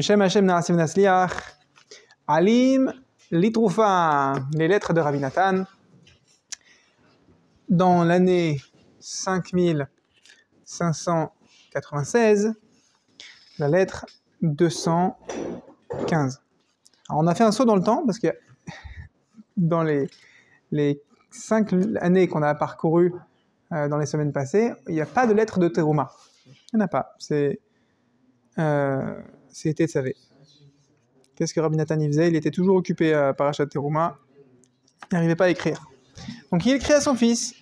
Shem Hashem Naassim Nasliach, Alim Litroufa, les lettres de Rabbi Nathan, dans l'année 5596, la lettre 215. Alors on a fait un saut dans le temps, parce que dans les 5 années qu'on a parcourues dans les semaines passées, il n'y a pas de lettre de Teruma. Il n'y en a pas. C'était Tzavé. Qu'est-ce que Rabbi Nathan y faisait? Il était toujours occupé à Parashat Teruma. Il n'arrivait pas à écrire. Donc il écrit à son fils,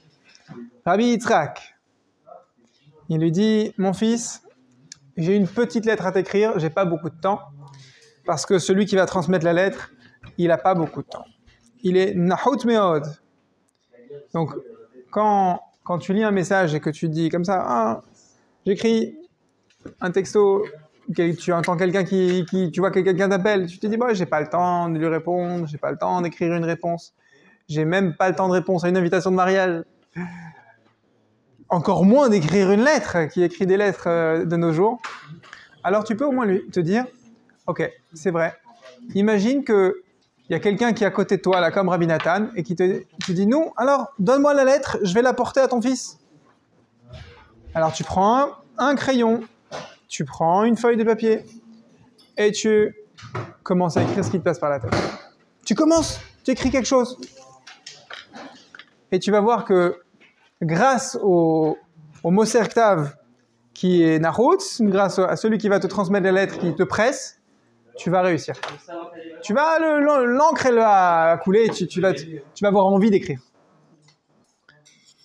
Rabbi Yitzhak. Il lui dit, mon fils, j'ai une petite lettre à t'écrire, j'ai pas beaucoup de temps, parce que celui qui va transmettre la lettre, il n'a pas beaucoup de temps. Il est Nahut Meod. Donc quand tu lis un message et que tu dis comme ça, j'écris un texto, tu entends quelqu'un tu vois que quelqu'un t'appelle, tu te dis, j'ai pas le temps de lui répondre, j'ai pas le temps d'écrire une réponse, j'ai même pas le temps de répondre à une invitation de mariage, encore moins d'écrire une lettre, qui écrit des lettres de nos jours. Alors tu peux au moins te dire, ok, c'est vrai, imagine que il y a quelqu'un qui est à côté de toi, là, comme Rabbi Nathan, et qui te dit, non, alors donne-moi la lettre, je vais la porter à ton fils. Alors tu prends un crayon, tu prends une feuille de papier et tu commences à écrire ce qui te passe par la tête. Tu écris quelque chose. Et tu vas voir que grâce au Moser Ktav qui est Nahutz, grâce à celui qui va te transmettre la lettre, qui te presse, tu vas réussir. Tu vas, l'encre elle va couler et tu vas avoir envie d'écrire.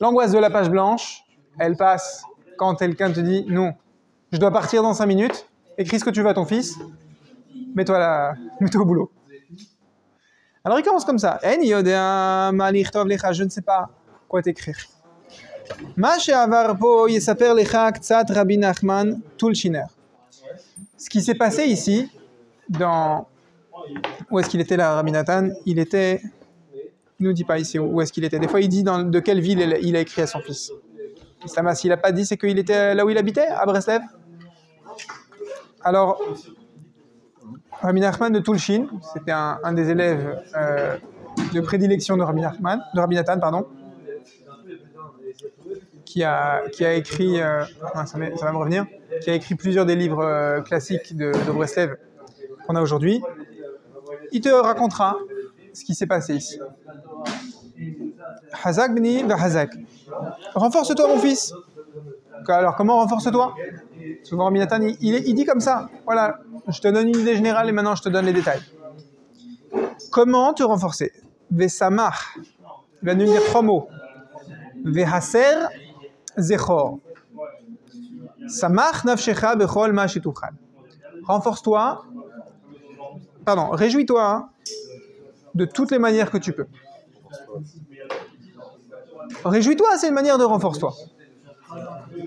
L'angoisse de la page blanche, elle passe quand quelqu'un te dit non. Je dois partir dans 5 minutes, écris ce que tu veux à ton fils, mets-toi au boulot. Alors il commence comme ça. Je ne sais pas quoi t'écrire. Ce qui s'est passé ici, où est-ce qu'il était là, Rabbi Nathan? Il ne nous dit pas ici où est-ce qu'il était. Des fois il dit de quelle ville il a écrit à son fils. S'il n'a pas dit, c'est qu'il était là où il habitait, à Breslev. Alors, Rabbi Nachman de Tulshin, c'était un des élèves de prédilection de Rabbi Nathan, qui a écrit, ça va me revenir, qui a écrit plusieurs des livres classiques de Breslev qu'on a aujourd'hui. Il te racontera ce qui s'est passé ici. Hazak bni v'hazak. Renforce-toi, mon fils. Alors, comment renforce-toi? Souvent, Rabbi Nathan, il dit comme ça. Voilà, je te donne une idée générale et maintenant je te donne les détails. Comment te renforcer? Vesamach. Il va nous dire 3 mots. Vehaser zechor. Samach nafshecha bechol ma shituchal. Renforce-toi. Réjouis-toi de toutes les manières que tu peux. Réjouis-toi, c'est une manière de renforce-toi.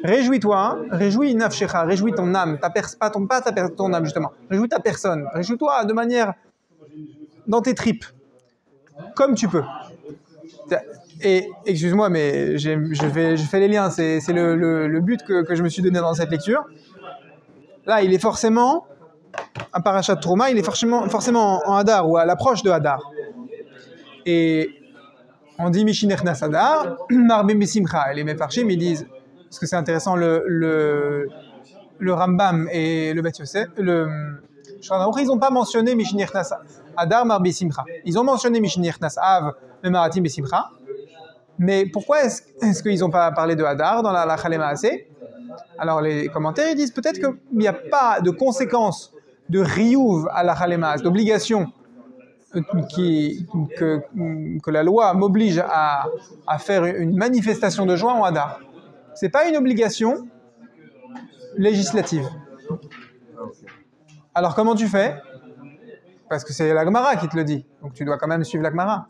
Réjouis-toi, réjouis nafshecha, réjouis ton âme, pas ton âme justement. Réjouis ta personne, réjouis-toi de manière dans tes tripes, comme tu peux. Et excuse-moi, mais je fais les liens, c'est le but que je me suis donné dans cette lecture. Là, il est forcément, à Parashat Trouma, il est forcément en Hadar ou à l'approche de Hadar. Et on dit Mishinechnas Hadar, Marbim Besimcha. Et les Mefarshim, ils disent, parce que c'est intéressant, le Rambam et le Beth Yosef, ils n'ont pas mentionné Mishinechnas Hadar, Marbim Besimcha. Ils ont mentionné Mishinechnas Av, Maratim Besimcha. Mais pourquoi est-ce qu'ils n'ont pas parlé de Hadar dans la Halacha le Maaseh? Alors les commentaires, ils disent peut-être qu'il n'y a pas de conséquence de Riyuv à la Halacha le Maaseh, d'obligation que la loi m'oblige à faire une manifestation de joie en Hadar. Ce n'est pas une obligation législative. Alors comment tu fais? Parce que c'est la Gemara qui te le dit, donc tu dois quand même suivre la Gemara.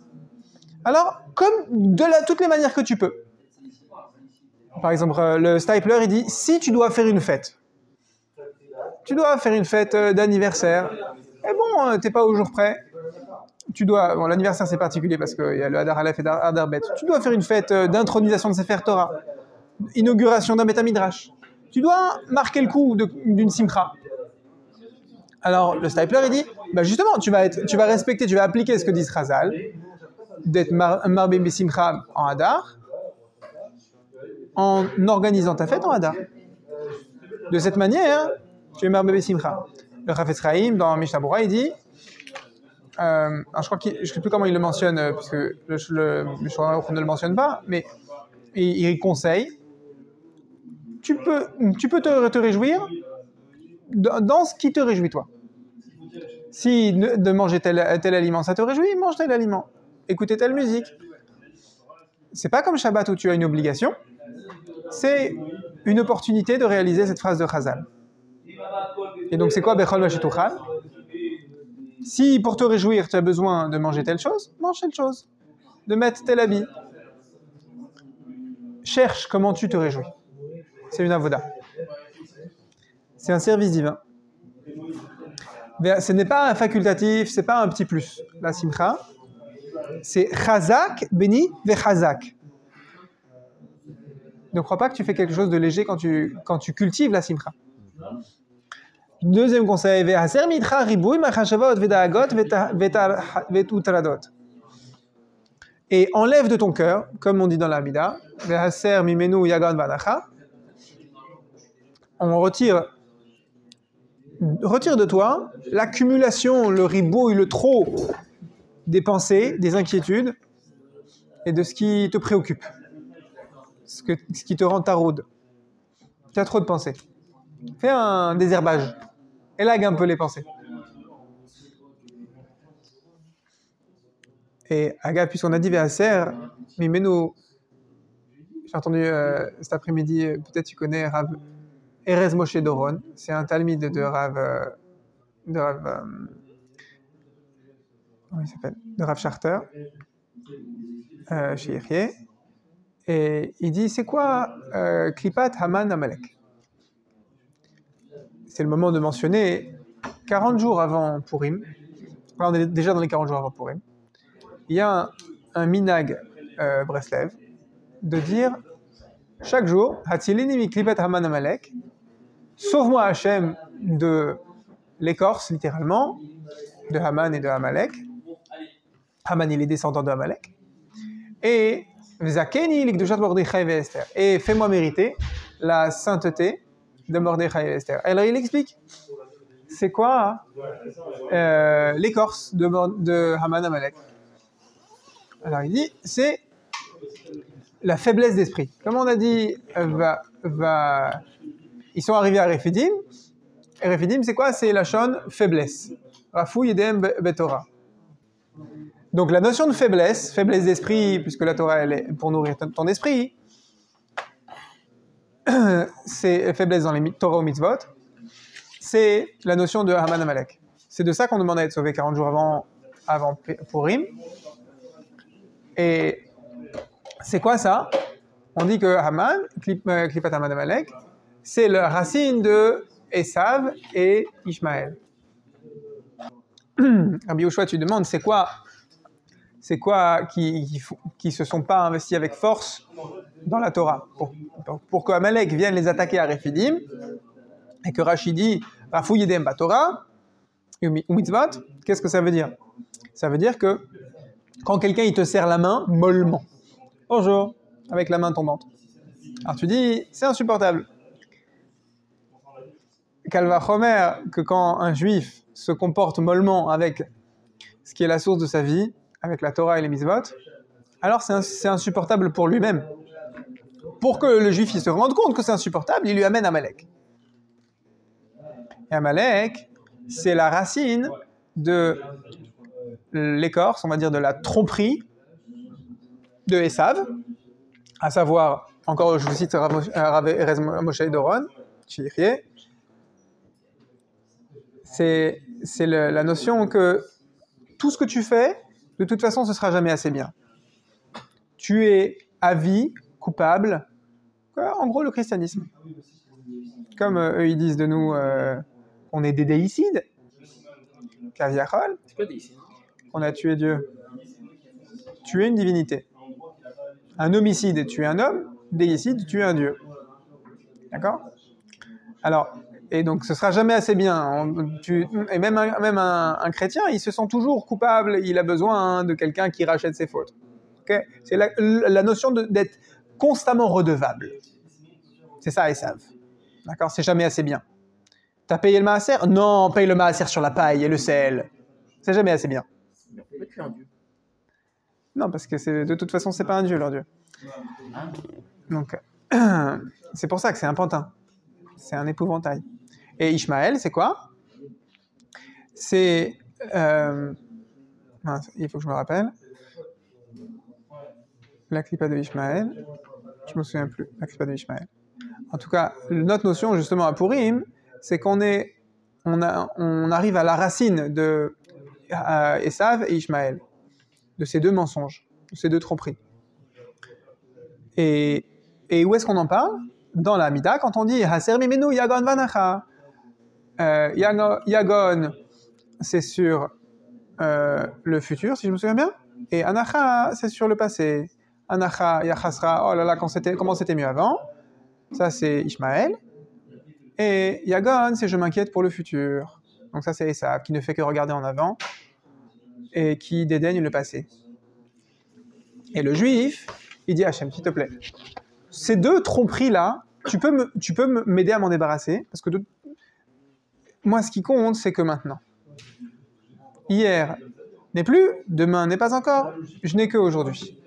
Alors, comme toutes les manières que tu peux. Par exemple, le Stipler, il dit, si tu dois faire une fête, d'anniversaire, et bon, t'es pas au jour près, l'anniversaire c'est particulier parce qu'il y a le Hadar Aleph et le Hadar Bet, tu dois faire une fête d'intronisation de Sefer Torah, inauguration d'un Beth Midrash, tu dois marquer le coup d'une simcha. Alors, le stapler, il dit, bah justement, tu vas respecter, tu vas appliquer ce que dit Chazal, d'être marbim besimcha en Hadar, en organisant ta fête en Hadar. De cette manière, tu es marbim besimcha. Le Chafetz Chaim, dans Mishnah Berurah, il dit, alors je ne sais plus comment il le mentionne, puisque le Shulchan Aruch ne le mentionne pas, mais il conseille, tu peux te réjouir dans ce qui te réjouit toi. Si de manger tel aliment, ça te réjouit, mange tel aliment. Écouter telle musique. C'est pas comme Shabbat où tu as une obligation, c'est une opportunité de réaliser cette phrase de Chazal. Et donc c'est quoi Bechol Vashituchal? Si pour te réjouir tu as besoin de manger telle chose, mange telle chose. De mettre tel habit. Cherche comment tu te réjouis. C'est une avoda. C'est un service divin. Mais ce n'est pas un facultatif, c'est pas un petit plus. La simcha, c'est chazak, béni, vechazak. Ne crois pas que tu fais quelque chose de léger quand tu cultives la simcha. Deuxième conseil, vehaser mitra ribouy machashavot vedahagot vetutradot. Et enlève de ton cœur, comme on dit dans la Hamida, vehaser mimenu yagon vanacha. On retire de toi l'accumulation, le ribouille, le trop des pensées, des inquiétudes et de ce qui te préoccupe, ce qui te rend taraude. Tu as trop de pensées. Fais un désherbage. Élague un peu les pensées. Et Aga, puisqu'on a dit Véaser, Mimenu, j'ai entendu cet après-midi, peut-être tu connais Rav Erez Moshe Doron, c'est un talmide de Rav comment il s'appelle, de Rav Charter, chez Yechie, et il dit, c'est quoi Klipat Haman Amalek? C'est le moment de mentionner 40 jours avant Purim, là on est déjà dans les 40 jours avant Purim, il y a un minag Breslev de dire chaque jour, Hatzilini mi Klipat Haman Amalek, sauve-moi Hachem de l'écorce, littéralement, de Haman et de Amalek. Haman, il est descendant de Amalek. Et Zakeni likdushat Mordechai et Esther. Et fais-moi mériter la sainteté de Mordechai et Esther. Alors il explique, c'est quoi l'écorce de Haman Amalek? Alors il dit, c'est la faiblesse d'esprit. Comme on a dit, ils sont arrivés à Rephidim. Et Rephidim, c'est quoi? C'est la shon faiblesse. Rafou yedem betorah. Donc la notion de faiblesse d'esprit, puisque la Torah elle est pour nourrir ton esprit, c'est faiblesse dans les Torah ou mitzvot, c'est la notion de Haman Amalek. C'est de ça qu'on demande à être sauvé 40 jours avant Purim. Et c'est quoi ça? On dit que Haman, Klipat Haman Amalek, c'est la racine de Esav et Ishmaël. Rabbi Yoshua, tu demandes, c'est quoi qui se sont pas investis avec force dans la Torah pour que Amalek vienne les attaquer à Rephidim et que Rashi dit Rafou yedem batorah ou mitzvot. Qu'est-ce que ça veut dire? Ça veut dire que quand quelqu'un il te serre la main mollement, bonjour, avec la main tombante, alors tu dis c'est insupportable. Kalva Chomer, que quand un juif se comporte mollement avec ce qui est la source de sa vie, avec la Torah et les mitzvot, alors c'est insupportable pour lui-même. Pour que le juif il se rende compte que c'est insupportable, il lui amène Amalek. Et Amalek, c'est la racine de l'écorce, on va dire de la tromperie de Esav, à savoir, encore je vous cite Rav Erez Moshe Doron, Chirié, c'est la notion que tout ce que tu fais, de toute façon, ce ne sera jamais assez bien. Tu es à vie, coupable, en gros le christianisme. Comme eux ils disent de nous, on est des déicides, Kaviachol, on a tué Dieu. Tuer une divinité. Un homicide, tuer un homme, déicide, tuer un dieu. D'accord? Alors, Et donc, ce sera jamais assez bien. Et même un chrétien, il se sent toujours coupable. Il a besoin de quelqu'un qui rachète ses fautes. Okay, c'est la notion d'être constamment redevable. C'est ça, Esav. D'accord? C'est jamais assez bien. T'as payé le maaser? Non, paye le maaser sur la paille et le sel. C'est jamais assez bien. Mais tu es un dieu. Non, parce que de toute façon, c'est pas un dieu, leur dieu. Donc, c'est pour ça que c'est un pantin. C'est un épouvantail. Et Ishmaël, c'est quoi? C'est... mince, il faut que je me rappelle. La clipa de Ishmaël. Je me souviens plus. La clipa de Ishmaël. En tout cas, notre notion, justement, à Purim, c'est qu'on arrive à la racine de Esav et Ishmaël, de ces deux mensonges, de ces deux tromperies. Et où est-ce qu'on en parle? Dans la Mida, quand on dit Haser mimenu yagon vanacha. Yagon, c'est sur le futur, si je me souviens bien, et Anacha, c'est sur le passé. Anacha, Yachasra, oh là là, comment c'était mieux avant. Ça, c'est Ishmaël. Et Yagon, c'est je m'inquiète pour le futur. Donc ça, c'est Esav, qui ne fait que regarder en avant et qui dédaigne le passé. Et le juif, il dit Hachem, s'il te plaît, ces deux tromperies-là, tu peux m'aider à m'en débarrasser, parce que moi, ce qui compte, c'est que maintenant. Hier n'est plus, demain n'est pas encore, je n'ai que aujourd'hui.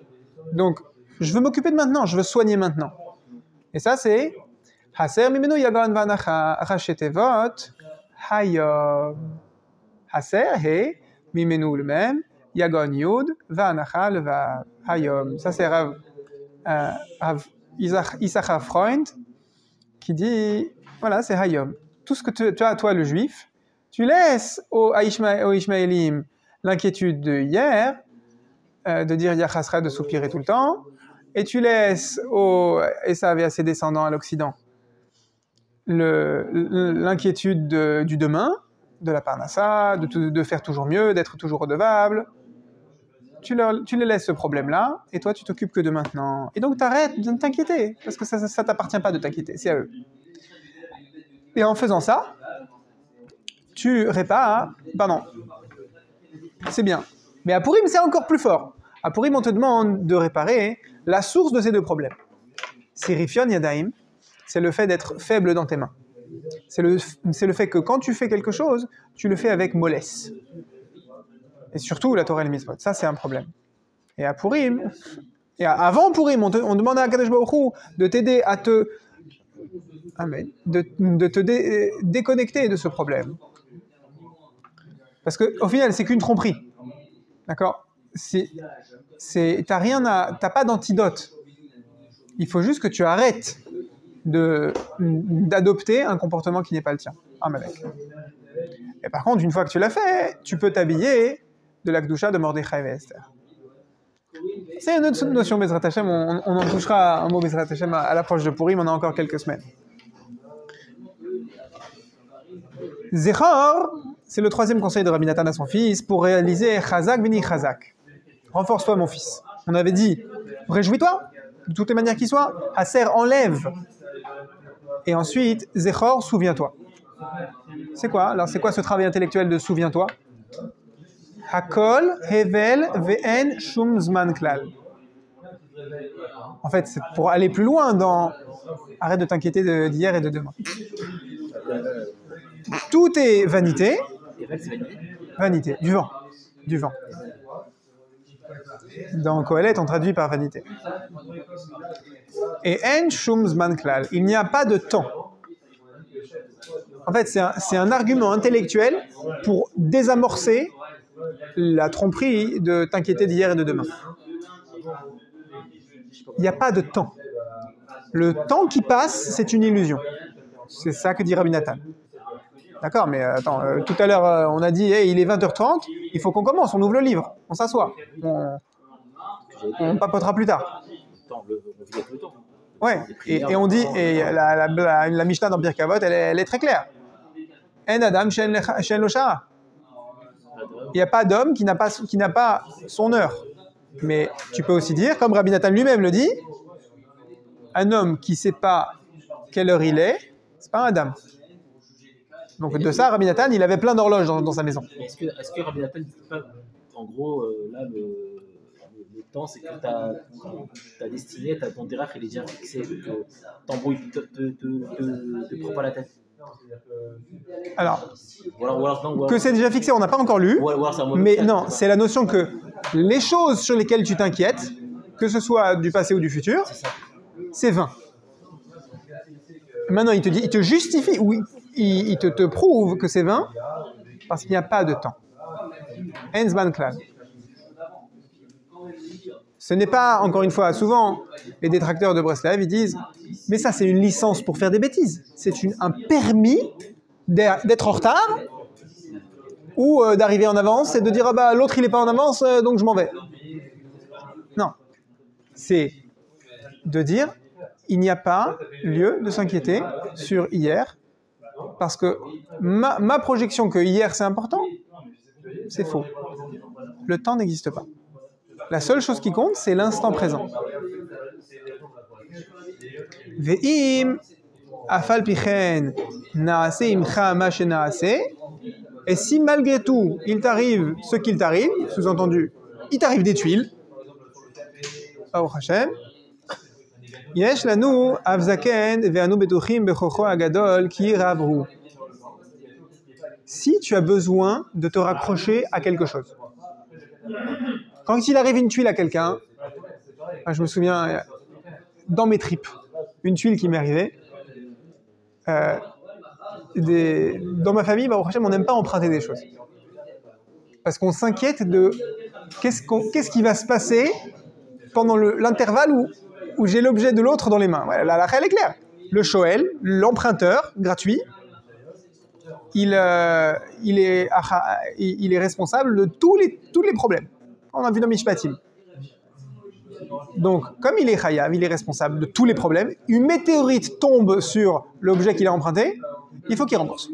Donc, je veux m'occuper de maintenant, je veux soigner maintenant. Et ça, c'est Haser mimenu yagon vanacha rachetevot hayom. Haser, he, mimenu le même, yagon yud, vanacha le vav, hayom. Ça, c'est Rav Issachar Freund qui dit, voilà, c'est hayom. Tout ce que tu as, toi, le juif, tu laisses aux Ishmaélim l'inquiétude de hier, de dire Yachasra, de soupirer tout le temps, et tu laisses aux Esav et à ses descendants à l'Occident l'inquiétude du demain, de la parnassa, de faire toujours mieux, d'être toujours redevable. Tu les laisses ce problème-là, et toi, tu t'occupes que de maintenant. Et donc, t'arrêtes de t'inquiéter, parce que ça ne t'appartient pas de t'inquiéter, c'est à eux. Et en faisant ça, tu répares... Pardon, c'est bien. Mais à Purim, c'est encore plus fort. À Purim, on te demande de réparer la source de ces deux problèmes. C'est Rifion Yadaim, c'est le fait d'être faible dans tes mains. C'est le fait que quand tu fais quelque chose, tu le fais avec mollesse. Et surtout la Torah et les mitzvot. Ça, c'est un problème. Et à Purim, avant Purim, on demande à Kadosh Baruch Hu de t'aider à te... Amen. De te déconnecter de ce problème. Parce qu'au final, c'est qu'une tromperie. D'accord? T'as pas d'antidote. Il faut juste que tu arrêtes d'adopter un comportement qui n'est pas le tien. Amalek. Et par contre, une fois que tu l'as fait, tu peux t'habiller de la Kedusha de Mordechai et Esther. C'est une autre notion, Bezrat Hashem. On en touchera un mot Bezrat Hashem à l'approche de Purim, on a encore quelques semaines. Zechor, c'est le troisième conseil de Rabbi Nathan à son fils pour réaliser Chazak Vini Chazak. Renforce-toi, mon fils. On avait dit, réjouis-toi, de toutes les manières qui soient. Haser, enlève. Et ensuite, Zechor, souviens-toi. C'est quoi? Alors, c'est quoi ce travail intellectuel de souviens-toi? Hakol, Hevel, Ve'en, Shum, Zman, Klal. En fait, c'est pour aller plus loin dans... Arrête de t'inquiéter d'hier et de demain. Tout est vanité. Vanité, du vent. Du vent. Dans Kohelet, on traduit par vanité. Et En Shum Zman Klal, il n'y a pas de temps. En fait, c'est un argument intellectuel pour désamorcer la tromperie de t'inquiéter d'hier et de demain. Il n'y a pas de temps. Le temps qui passe, c'est une illusion. C'est ça que dit Rabbi Nathan. D'accord, mais attends, tout à l'heure, on a dit, hey, il est 20h30, il faut qu'on commence, on ouvre le livre, on s'assoit, on papotera plus tard. Ouais, et on dit, et la Mishnah dans Pirkei Avot, elle est très claire. En Adam Shen Lo Shara. Il n'y a pas d'homme qui n'a pas son heure. Mais tu peux aussi dire, comme Rabbi Nathan lui-même le dit, un homme qui ne sait pas quelle heure il est, c'est pas un Adam. Donc de ça, Rabbi Nathan, il avait plein d'horloges dans sa maison. Est-ce que Rabbi Nathan ne dit pas, en gros, là, le temps, c'est que ta destinée, ton terrain, il est déjà fixé, que t'embrouilles, te prends pas la tête. Alors, non, que c'est déjà fixé, on n'a pas encore lu, mais non, c'est la notion que les choses sur lesquelles tu t'inquiètes, que ce soit du passé ou du futur, c'est vain. Maintenant, il te justifie, oui, il te prouve que c'est vain, parce qu'il n'y a pas de temps. Henzman Klal. Ce n'est pas, encore une fois, souvent, les détracteurs de Breslev, ils disent, mais ça, c'est une licence pour faire des bêtises. C'est un permis d'être en retard, ou d'arriver en avance, et de dire, ah bah, l'autre, il n'est pas en avance, donc je m'en vais. Non. C'est de dire, il n'y a pas lieu de s'inquiéter sur hier, parce que ma projection que hier, c'est important, c'est faux. Le temps n'existe pas. La seule chose qui compte, c'est l'instant présent. Ve'im afal pichen naase imcha ma shenaase. Et si malgré tout, il t'arrive ce qu'il t'arrive, sous-entendu, il t'arrive des tuiles, Baruch Hashem, yesh lanu avzaken ve'anu betuchim bechocho agadol ki ravru. Si tu as besoin de te raccrocher à quelque chose, quand il arrive une tuile à quelqu'un, je me souviens, dans mes tripes, une tuile qui m'est arrivée, dans ma famille, on n'aime pas emprunter des choses. Parce qu'on s'inquiète de qu'est-ce qui va se passer pendant l'intervalle où j'ai l'objet de l'autre dans les mains. Ouais, la règle est claire. Le shoel, l'emprunteur gratuit, il est responsable de tous les problèmes. On a vu dans Mishpatim. Donc, comme il est chayav, il est responsable de tous les problèmes. Une météorite tombe sur l'objet qu'il a emprunté, il faut qu'il rembourse.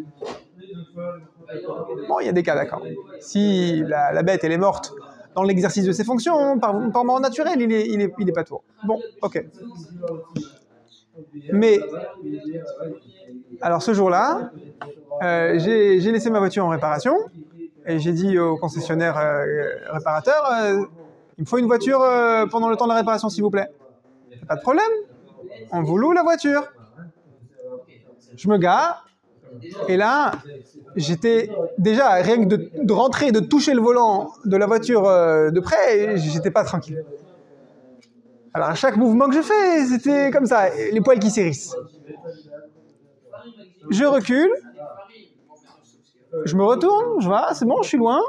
Bon, il y a des cas, d'accord. Si la bête, elle est morte dans l'exercice de ses fonctions, par mort naturelle, il est pas tout. Bon, ok. Mais, alors ce jour-là, j'ai laissé ma voiture en réparation et j'ai dit au concessionnaire réparateur, il me faut une voiture pendant le temps de la réparation, s'il vous plaît. Pas de problème, on vous loue la voiture. Je me gare, et là, j'étais déjà, rien que de rentrer, de toucher le volant de la voiture de près, j'étais pas tranquille. Alors à chaque mouvement que je fais, c'était comme ça, les poils qui s'hérissent. Je recule, je me retourne, je vois, c'est bon, je suis loin.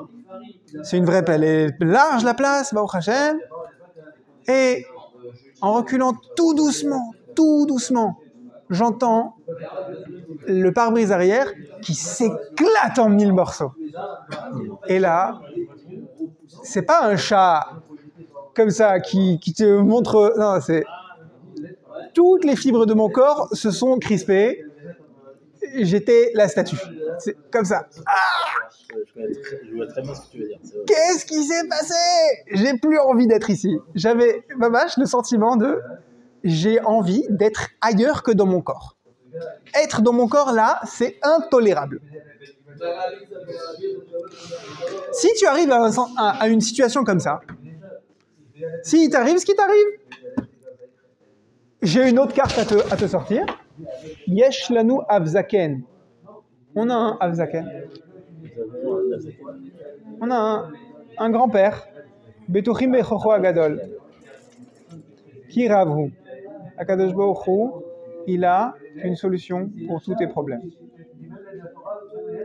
C'est une vraie pelle, elle est large la place, Baruch Hashem. Et en reculant tout doucement, j'entends le pare-brise arrière qui s'éclate en 1000 morceaux. Et là, c'est pas un chat comme ça qui te montre... Non, c'est... Toutes les fibres de mon corps se sont crispées. J'étais la statue. C'est comme ça. Ah, je vois très bien ce que tu veux dire. qu'est-ce qui s'est passé? J'ai plus envie d'être ici. J'avais, le sentiment de... J'ai envie d'être ailleurs que dans mon corps. Être dans mon corps, là, c'est intolérable. Si tu arrives à une situation comme ça, s'il t'arrive ce qui t'arrive, j'ai une autre carte à te sortir. Yesh lanu avzaken. On a un avzaken. On a un grand-père. Betuchim bechocho agadol. Ki ravhu. Akadosh Baruch Hu, il a une solution pour tous tes problèmes.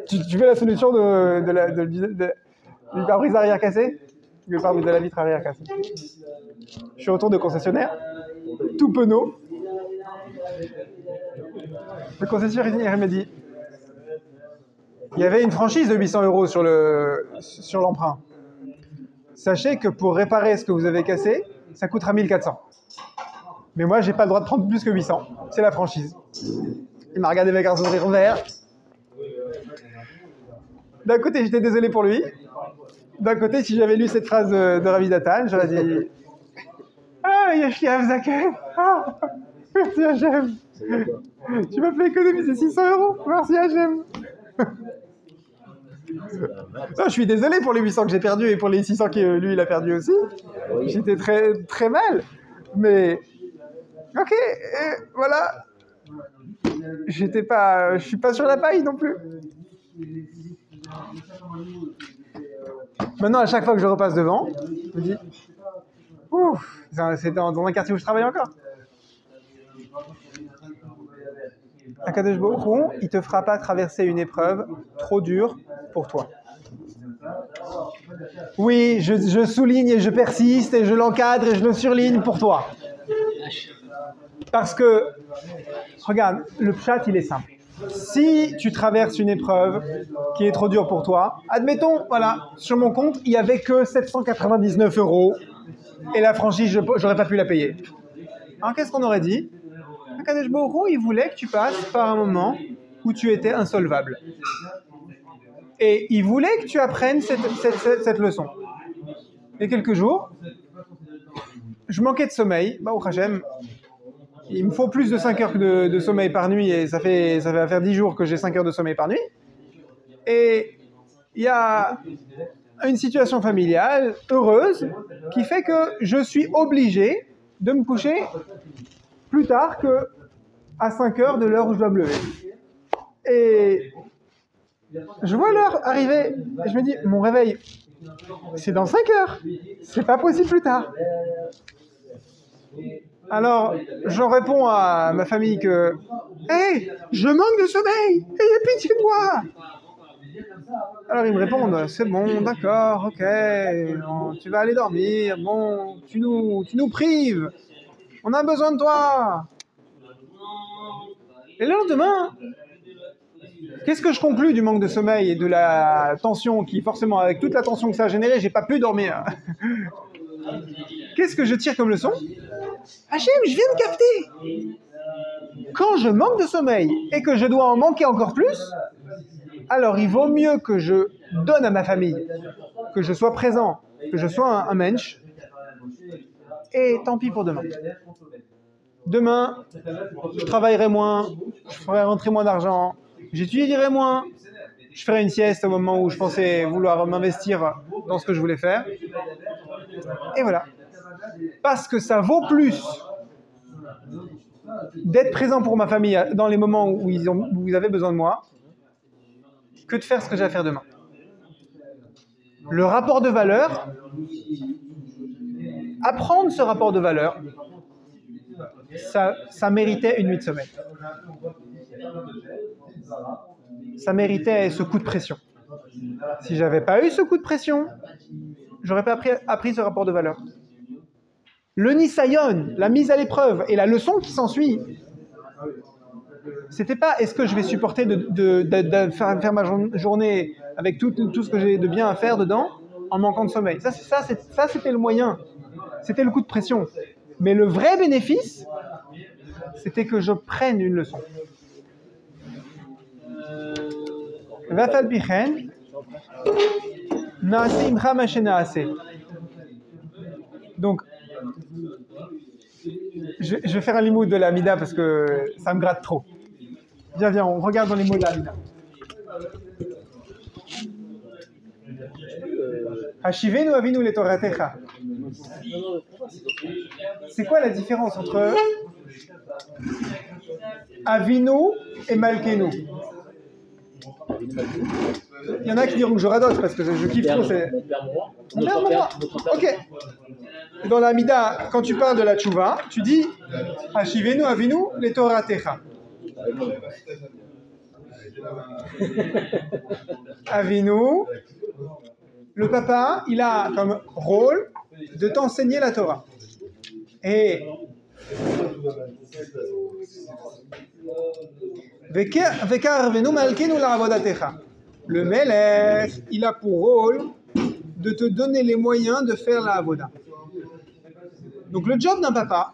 Tu veux la solution du pare-brise arrière cassé? Le pare-brise de la vitre arrière cassée. Je suis autour de concessionnaire, tout penaud. Le concessionnaire, il m'a dit, il y avait une franchise de 800 € sur l'emprunt. Sachez que pour réparer ce que vous avez cassé, ça coûtera 1400. Mais moi, j'ai pas le droit de prendre plus que 800. C'est la franchise. Il m'a regardé avec un sourire vert. D'un côté, j'étais désolé pour lui. D'un côté, si j'avais lu cette phrase de Rabbi Nathan, j'aurais dit ah, Yesh Zaken. Ah, merci Hachem. Tu m'as fait économiser 600 €. Merci Hachem. Non, je suis désolé pour les 800 que j'ai perdus et pour les 600 que lui, il a perdu aussi. J'étais très, très mal. Mais, ok, voilà. Je suis pas sur la paille non plus. Maintenant, à chaque fois que je repasse devant, je me dis, ouf, c'est dans un quartier où je travaille encore. Akadosh Baruch Hu, il te fera pas traverser une épreuve trop dure pour toi. Oui, je souligne et je persiste et je l'encadre et je le surligne pour toi. Parce que, regarde, le pshat, il est simple. Si tu traverses une épreuve qui est trop dure pour toi, admettons, voilà, sur mon compte, il n'y avait que 799 € et la franchise, j'aurais pas pu la payer. Alors, qu'est-ce qu'on aurait dit? Akadosh Baruch Hu, il voulait que tu passes par un moment où tu étais insolvable. Et il voulait que tu apprennes cette leçon. Il y a quelques jours, je manquais de sommeil. Baruch Hashem, il me faut plus de 5 heures de sommeil par nuit et ça va faire 10 jours que j'ai 5 heures de sommeil par nuit. Et il y a une situation familiale heureuse qui fait que je suis obligé de me coucher plus tard qu'à 5 heures de l'heure où je dois me lever. Et je vois l'heure arriver et je me dis, mon réveil, c'est dans 5 heures. C'est pas possible plus tard. Alors, j'en réponds à ma famille que « Hey, je manque de sommeil, ayez pitié de moi !» Alors ils me répondent « C'est bon, d'accord, ok, tu vas aller dormir, bon, tu nous prives, on a besoin de toi !» Et le lendemain, qu'est-ce que je conclus du manque de sommeil et de la tension qui, forcément, avec toute la tension que ça a généré, j'ai pas pu dormir. Qu'est-ce que je tire comme leçon? Hachem, je viens de capter. Quand je manque de sommeil et que je dois en manquer encore plus, alors il vaut mieux que je donne à ma famille, que je sois présent, que je sois un mensch, et tant pis pour demain. Demain, je travaillerai moins, je ferai rentrer moins d'argent, j'étudierai moins, je ferai une sieste au moment où je pensais vouloir m'investir dans ce que je voulais faire. Et voilà. Parce que ça vaut plus d'être présent pour ma famille dans les moments où vous avez besoin de moi que de faire ce que j'ai à faire demain. Le rapport de valeur, apprendre ce rapport de valeur, ça méritait une nuit de sommeil. Ça méritait ce coup de pression. Si j'avais pas eu ce coup de pression, j'aurais pas appris ce rapport de valeur. Le nisayon, la mise à l'épreuve et la leçon qui s'ensuit, c'était pas est-ce que je vais supporter de faire ma journée avec tout ce que j'ai de bien à faire dedans en manquant de sommeil. Ça c'était le moyen, c'était le coup de pression. Mais le vrai bénéfice, c'était que je prenne une leçon. Vafal bichen, naase imcha ma shenaase. Donc, je vais faire un limoud de la Mida parce que ça me gratte trop. Viens, on regarde dans les mots de la Mida. Hashivenu avinu le Toratecha. C'est quoi la différence entre Avinu et Malkenu? Il y en a qui diront que je radote parce que je kiffe trop. Ok. Dans la Mida, quand tu parles de la Tchouva, tu dis Hashivenu avinu le Toratecha. Avinu, le papa, il a comme rôle de t'enseigner la Torah. Et le Melech, il a pour rôle de te donner les moyens de faire la avoda. Donc le job d'un papa,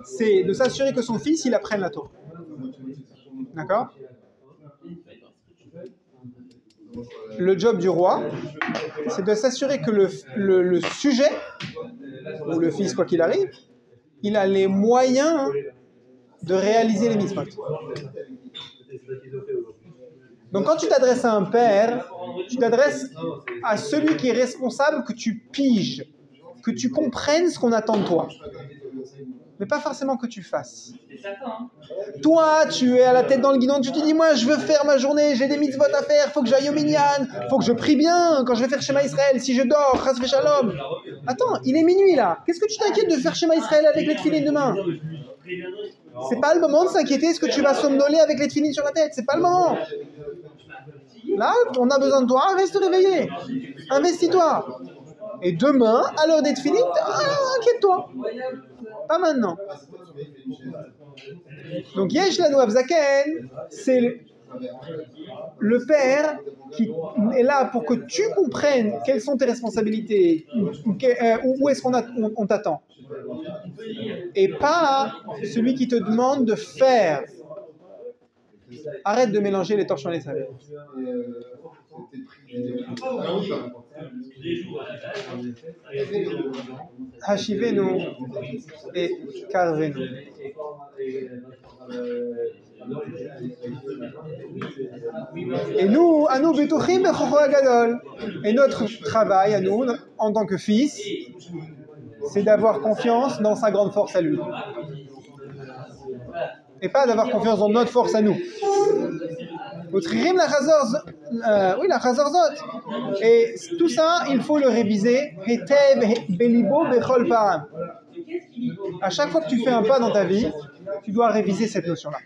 c'est de s'assurer que son fils, il apprenne la Torah. D'accord? Le job du roi, c'est de s'assurer que le sujet, ou le fils quoi qu'il arrive, il a les moyens de réaliser les mitzvot. Donc quand tu t'adresses à un père, tu t'adresses à celui qui est responsable que tu piges, que tu comprennes ce qu'on attend de toi. Mais pas forcément que tu fasses. Toi, tu es à la tête dans le guidon, tu te dis, moi je veux faire ma journée, j'ai des mitzvot à faire, faut que j'aille au minyan, faut que je prie bien quand je vais faire Shema Israël, si je dors, chas v'shalom. Attends, il est minuit là, qu'est-ce que tu t'inquiètes de faire Shema Israël avec les tefilines demain? C'est pas le moment de s'inquiéter, est-ce que tu vas somnoler avec les tefilines sur la tête? C'est pas le moment. Là, on a besoin de toi, reste réveillé, investis-toi. Et demain, à l'heure des tefilines, inquiète-toi. Pas maintenant. Donc Yesh Lanu Av Zaken, c'est le père qui est là pour que tu comprennes quelles sont tes responsabilités, où est-ce qu'on t'attend. Et pas celui qui te demande de faire. Arrête de mélanger les torchons et les savets. Hashivenu et Karvenu. Et nous, à nous, Betuchim Bechocho Agadol. Et notre travail, à nous, en tant que fils, c'est d'avoir confiance dans sa grande force à lui. Et pas d'avoir confiance dans notre force à nous. La Chazorzot. Et tout ça, il faut le réviser. À chaque fois que tu fais un pas dans ta vie, tu dois réviser cette notion-là.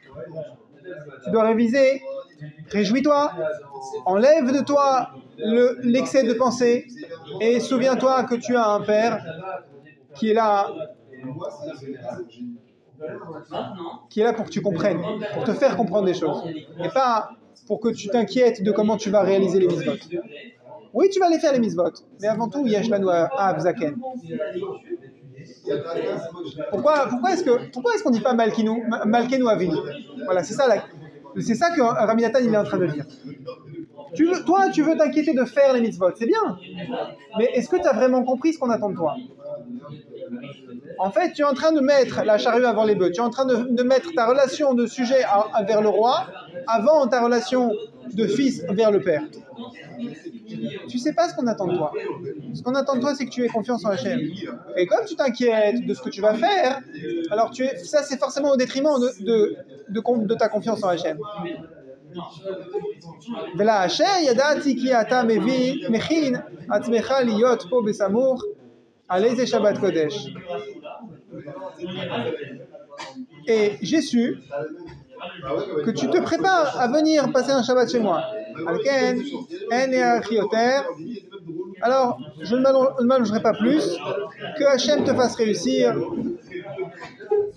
Tu dois réviser, réjouis-toi, enlève de toi l'excès de pensée et souviens-toi que tu as un père qui est là pour que tu comprennes, pour te faire comprendre des choses. Et pas pour que tu t'inquiètes de comment tu vas réaliser les mitzvot. Oui, tu vas les faire les mitzvot, mais avant tout, Yesh Lanu Av Zaken. Pourquoi est-ce qu'on dit pas Malkenu Avinu? Voilà, c'est ça que Rabbi Nathan il est en train de dire. Toi, tu veux t'inquiéter de faire les mitzvot, c'est bien. Mais est-ce que tu as vraiment compris ce qu'on attend de toi? En fait, tu es en train de mettre la charrue avant les bœufs. Tu es en train de mettre ta relation de sujet vers le roi avant ta relation de fils vers le père. Tu sais pas ce qu'on attend de toi. Ce qu'on attend de toi, c'est que tu aies confiance en Hachem. Et comme tu t'inquiètes de ce que tu vas faire, alors ça c'est forcément au détriment de ta confiance en Hachem. Vela Hachem yadati ki ata mechin atzmecha liyot po besamuch alei ze Shabbat Kodesh. Et j'ai su que tu te prépares à venir passer un Shabbat chez moi. Alors, je ne m'allongerai pas plus, que Hachem te fasse réussir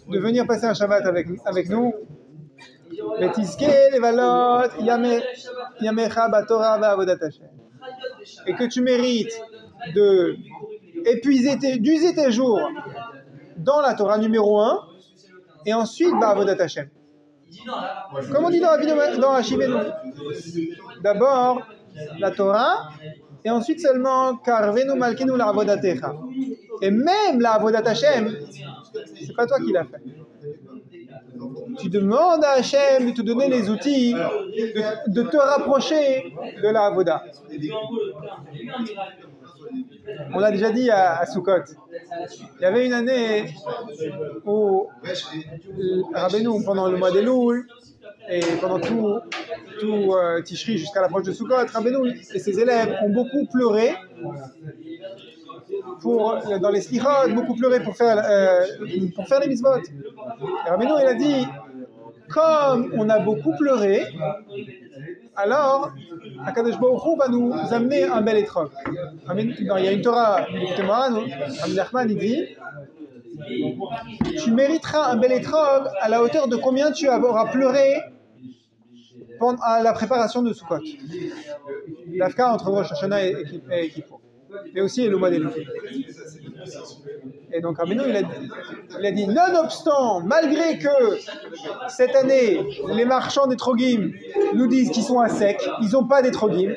de venir passer un Shabbat avec nous. Et que tu mérites d'user tes jours dans la Torah numéro 1 et ensuite Avodat Hashem. Comme on dit dans Hashivenu, d'abord la Torah et ensuite seulement Karvenu Malkenu la Avodatecha. Et même la Avodat Hashem, c'est pas toi qui l'as fait. Tu demandes à Hashem de te donner les outils de te rapprocher de la Avoda. On l'a déjà dit à Sukkot. Il y avait une année où Rabbeinu, pendant le mois d'Elul, et pendant tout Tishri jusqu'à l'approche de Sukkot, Rabbeinu et ses élèves ont beaucoup pleuré dans les slichot, beaucoup pleuré pour faire les mitzvot. Et Rabbeinu il a dit, comme on a beaucoup pleuré, alors Akadosh Baruch Hu va nous amener un bel étrog. Il y a une Torah, Rabbi Nachman il dit, tu mériteras un bel étrog à la hauteur de combien tu auras pleuré à la préparation de Sukkot. L'Afka entre Rosh Hashanah et Kippour. Mais aussi le mois d'Elul. Et donc Rabbeinu il a dit, nonobstant, malgré que cette année les marchands d'étrogim nous disent qu'ils sont à sec, ils n'ont pas d'étrogim,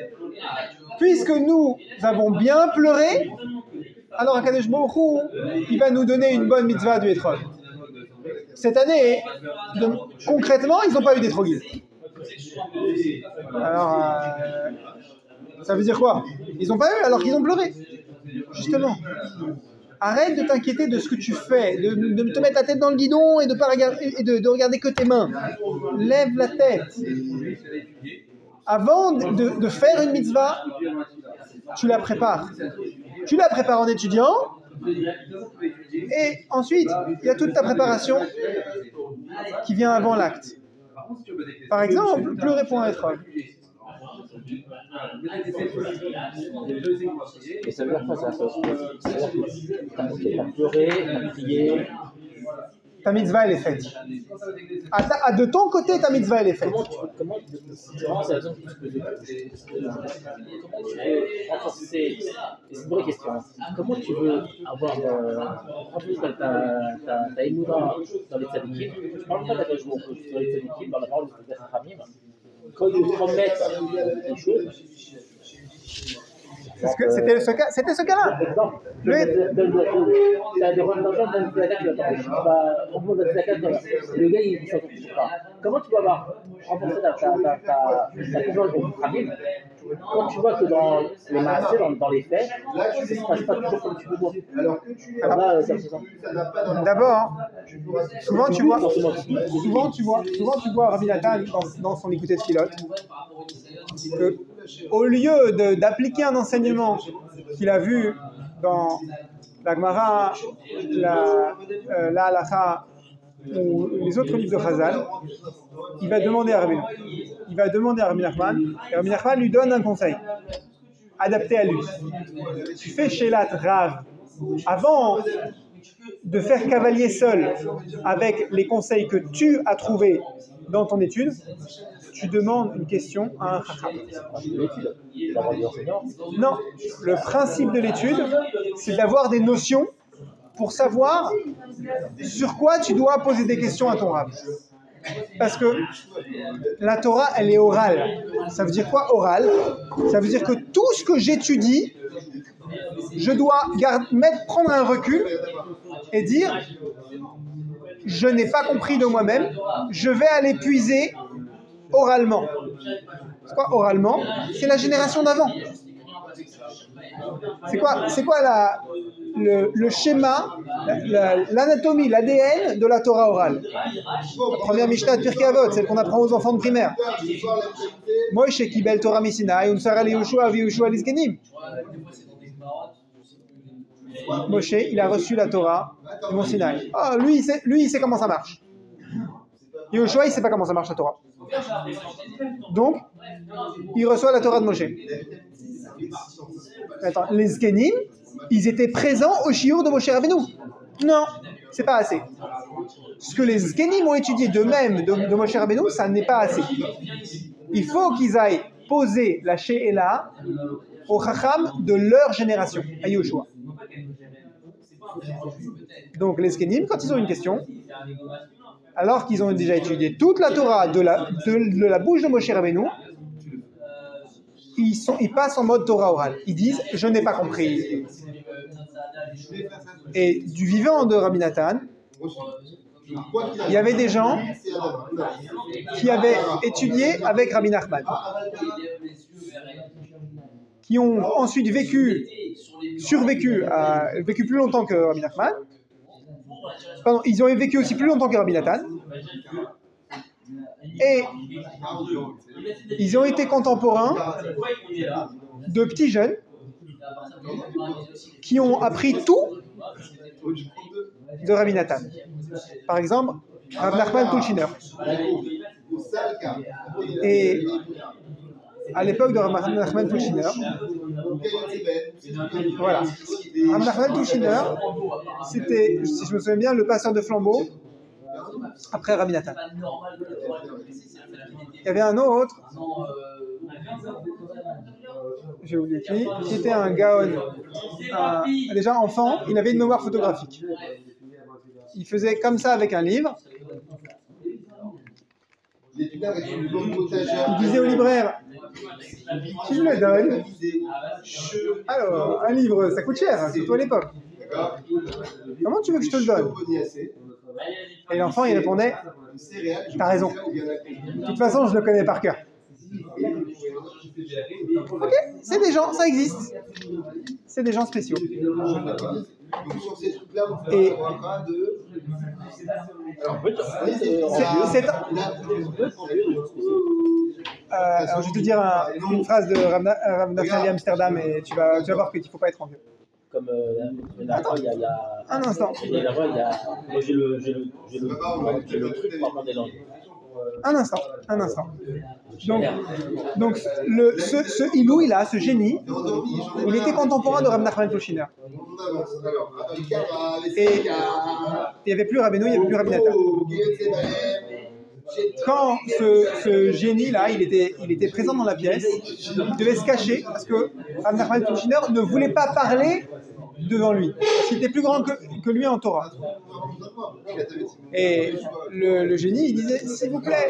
puisque nous avons bien pleuré, alors Akadosh Baruch Hu, il va nous donner une bonne mitzvah du étrog. Cette année, concrètement, ils n'ont pas eu d'étrogim. Alors, ça veut dire quoi? Ils n'ont pas eu alors qu'ils ont pleuré. Justement. Arrête de t'inquiéter de ce que tu fais, de te mettre la tête dans le guidon et de pas regarder, et de regarder que tes mains. Lève la tête. Avant de faire une mitzvah, tu la prépares. Tu la prépares en étudiant. Et ensuite, il y a toute ta préparation qui vient avant l'acte. Par exemple, pleurer pour un épreuve. Et ça veut dire quoi ça? T'as pleuré, t'as prié. Ta mitzvah, elle est faite. De ton côté, ta mitzvah, elle est faite. Comment c'est vraiment c'est l'exemple que tu peux renforcer. C'est une vraie question. Comment tu veux avoir renforcer ta émouna dans les tzadikim? Je ne parle pas d'attache dans les tzadikim, dans la parole de Chachamim. Quand ils promettent des choses. C'était ce cas-là. Tu as des représentants dans le gars, il ne s'entend pas. Comment tu vas avoir renforcé ta confiance dans le Khamim quand tu vois que dans les massés, dans les faits, ça ne se passe pas toujours comme tu veux voir? D'abord, souvent tu vois Rabbi Nathan dans son écouté de pilote, au lieu d'appliquer un enseignement qu'il a vu dans la Gemara, la Halacha ou les autres livres de Chazal, il va demander à Rabbi Nachman, et Rabbi Nachman lui donne un conseil adapté à lui. Tu fais Shelat Rav avant de faire cavalier seul avec les conseils que tu as trouvés dans ton étude. Tu demandes une question à un chacham. Non, le principe de l'étude, c'est d'avoir des notions pour savoir sur quoi tu dois poser des questions à ton rav. Parce que la Torah, elle est orale. Ça veut dire quoi, orale? Ça veut dire que tout ce que j'étudie, je dois prendre un recul et dire, je n'ai pas compris de moi-même, je vais aller puiser oralement. C'est quoi oralement? C'est la génération d'avant. C'est quoi le schéma, l'anatomie, l'ADN de la Torah orale? La première Mishnah de Pirkei Avot, celle qu'on apprend aux enfants de primaire. Moshe kibel Torah misinaï, u'msara liYehoshua v'Yehoshua lizkenim. Moshe, il a reçu la Torah du Mont Sinaï. Oh, lui, il sait comment ça marche. Yehoshua, il ne sait pas comment ça marche la Torah. Donc, il reçoit la Torah de Moshe. Attends, les Zkenim, ils étaient présents au shiur de Moshe Rabbeinu. Non, c'est pas assez. Ce que les Zkenim ont étudié d'eux-mêmes de Moshe Rabbeinu, ça n'est pas assez. Il faut qu'ils aillent poser la She'ela au Chacham de leur génération, à Yehoshua. Donc les Zkenim, quand ils ont une question, alors qu'ils ont déjà étudié toute la Torah de la bouche de Moshe Rabbeinu, ils passent en mode Torah orale. Ils disent « je n'ai pas compris ». Et du vivant de Rabbi Nathan, il y avait des gens qui avaient étudié avec Rabbi Nachman, qui ont ensuite vécu plus longtemps que Rabbi Nachman. Pardon, ils ont vécu aussi plus longtemps que Rabbi Nathan. Et ils ont été contemporains de petits jeunes qui ont appris tout de Rabbi Nathan. Par exemple, Rabbi Nachman Tulshiner. Et à l'époque de Rabbi Nachman Tulshiner, voilà. Rabbi Nachman Tulshiner, c'était, si je me souviens bien, le passeur de flambeau après Rabbi Nathan. Il y avait un autre, j'ai oublié qui était un gaon, déjà enfant, il avait une mémoire photographique. Il faisait comme ça avec un livre. Il disait au libraire, qui me le donne? Alors, un livre, ça coûte cher, surtout à l'époque. Comment tu veux que je te le donne? Et l'enfant, il répondait, t'as raison. De toute façon, je le connais par cœur. Ok, c'est des gens, ça existe. C'est des gens spéciaux. Et alors je vais te dire une phrase de Rav Naftali Amsterdam et tu vas voir qu'il ne faut pas être envieux. Comme la fois, il y a... Un instant. Moi, j'ai le truc pour apprendre des langues. Un instant. Donc ce Ilouï là, ce génie, il était contemporain de Rav Nachman Tushiner. Et il n'y avait plus Rabbeinu, il n'y avait plus Rabbi Nathan. Quand ce génie-là, il était présent dans la pièce, il devait se cacher parce que Rav Nachman Tushiner ne voulait pas parler devant lui. Il était plus grand que lui en Torah. Et le génie, il disait, s'il vous plaît,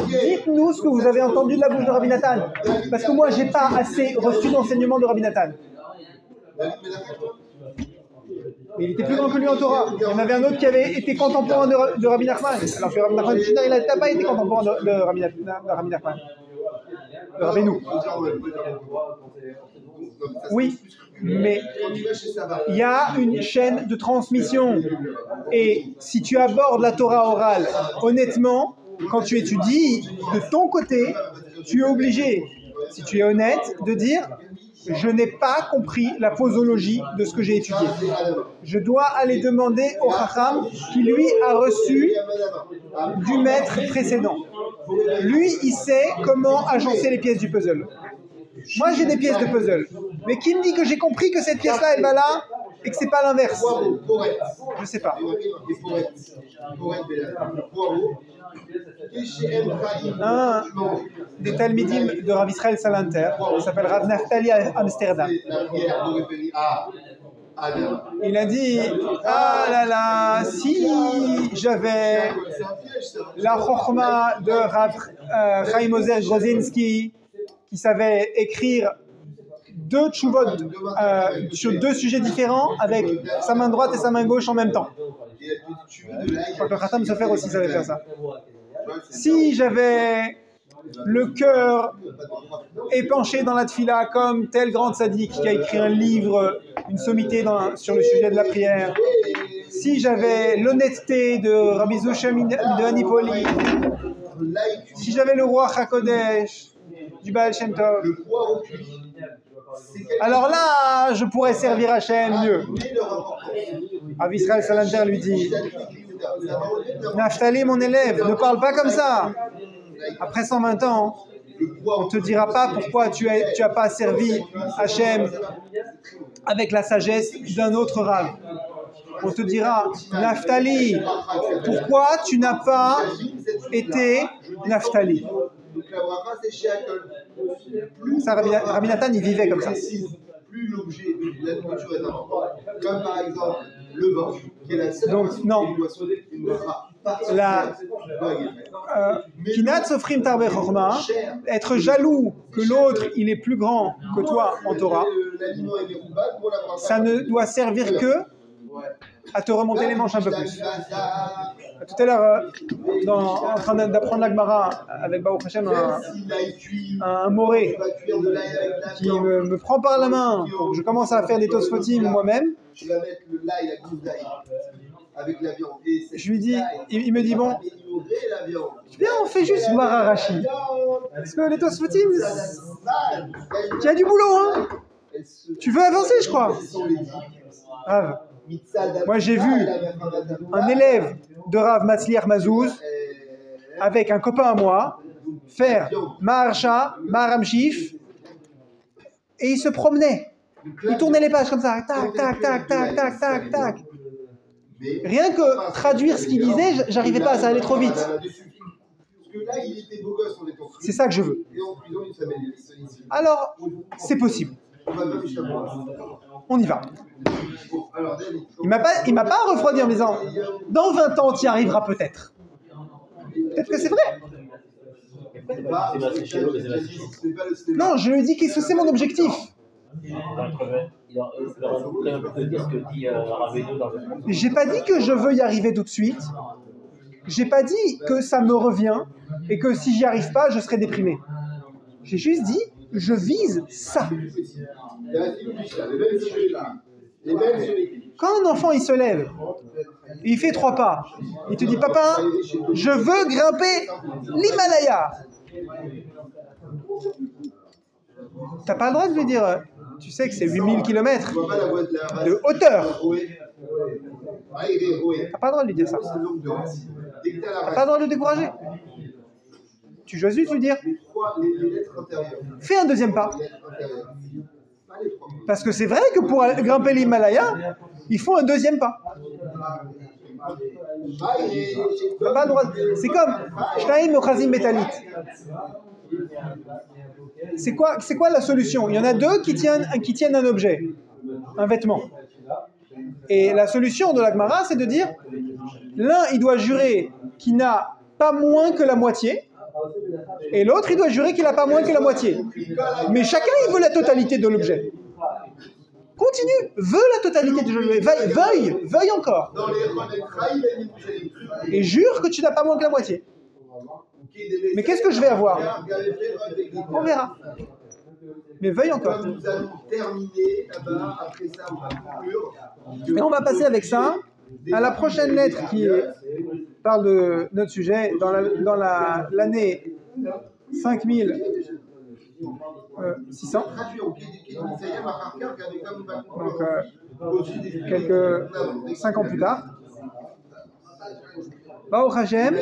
dites-nous ce que vous avez entendu de la bouche de Rabbi Nathan. Parce que moi, je n'ai pas assez reçu d'enseignement de Rabbi Nathan. Mais il était plus grand que lui en Torah. Il y en avait un autre qui avait été contemporain de Rabbi Nachman. Alors que Rabbi Nachman, il n'a pas été contemporain de Rabbi Nachman. De Rabbeinu. Oui, mais il y a une chaîne de transmission. Et si tu abordes la Torah orale, honnêtement, quand tu étudies, de ton côté, tu es obligé, si tu es honnête, de dire « Je n'ai pas compris la posologie de ce que j'ai étudié. Je dois aller demander au Chacham qui, lui, a reçu du maître précédent. Lui, il sait comment agencer les pièces du puzzle. Moi, j'ai des pièces de puzzle. Mais qui me dit que j'ai compris que cette pièce-là, elle va là et que c'est pas l'inverse? Je sais pas. Un des Talmidim de Rav Israël Salanter, il s'appelle Rav Naftali Amsterdam. Il a dit, ah là là, si j'avais la chokhma de Rav Chaim Ozer Grozinski, qui savait écrire deux tchouvot sur deux sujets différents avec sa main droite et sa main gauche en même temps. Je crois que le Khatam Sofer aussi savait faire ça. Si j'avais le cœur épanché dans la tfila comme tel grand tzaddik qui a écrit un livre, une sommité sur le sujet de la prière, si j'avais l'honnêteté de Rabbi Zoshem de Anipoli, si j'avais le roi Hakodesh du Baal Shem Tov, alors là, je pourrais servir Hachem mieux. Rav Israël Salanter lui dit, Naftali, mon élève, ne parle pas comme ça. Après 120 ans, on ne te dira pas pourquoi tu as pas servi Hachem avec la sagesse d'un autre Rav. On te dira, Naftali, pourquoi tu n'as pas été Naftali? Ça, Rabbi Nathan, il vivait comme ça. Plus l'objet de la nourriture est important, comme par exemple le vin, qui est la seule donc, non. Kinat Sofrim Tarbe Chorma, être jaloux que l'autre il est plus grand que toi en Torah, ça ne doit servir que à te remonter les manches un peu plus. Tout à l'heure, en train d'apprendre la Gemara avec Baruch Hashem, un moré qui me prend par la main pour que je commence à faire des tosfotim moi-même. Je lui dis, il me dit bon, viens, on fait juste Gemara Rashi. Parce que les tosfotim, il y a du boulot, hein. Tu veux avancer, je crois. Rav. Moi, j'ai vu un élève de Rav Matzliach Mazouz avec un copain à moi faire Maharsha, Maharamshif et il se promenait. Il tournait les pages comme ça, tac, tac, tac, tac, tac, tac, tac. Rien que traduire ce qu'il disait, j'arrivais pas, ça allait trop vite. C'est ça que je veux. Alors, c'est possible. On y va. Il m'a pas refroidi en me disant dans 20 ans tu y arriveras peut-être. Peut-être que c'est vrai. Non, je lui dis que c'est mon objectif. J'ai pas dit que je veux y arriver tout de suite. j'ai pas dit que ça me revient et que si j'y arrive pas, je serai déprimé. J'ai juste dit, je vise ça. Quand un enfant il se lève, il fait 3 pas, il te dit papa, je veux grimper l'Himalaya. T'as pas le droit de lui dire, tu sais que c'est 8000 km de hauteur. T'as pas le droit de lui dire ça. T'as pas le droit de le décourager. Tu dois juste lui dire, fais un deuxième pas. Parce que c'est vrai que pour grimper l'Himalaya, il faut un deuxième pas. T'as pas le droit. C'est comme Shtaim Ochazim Betalit. C'est quoi la solution? Il y en a 2 qui tiennent un objet, un vêtement. Et la solution de la Gemara, c'est de dire, l'un, il doit jurer qu'il n'a pas moins que la moitié, et l'autre, il doit jurer qu'il n'a pas moins que la moitié. Mais chacun, il veut la totalité de l'objet. Continue, veux la totalité de l'objet, veuille encore. Et jure que tu n'as pas moins que la moitié. Mais qu'est-ce que je vais avoir? On verra. Mais veuille encore. Et on va passer avec ça à la prochaine lettre qui parle de notre sujet dans l'année 5600. Donc quelques 5 ans plus tard. Baruch Hashem,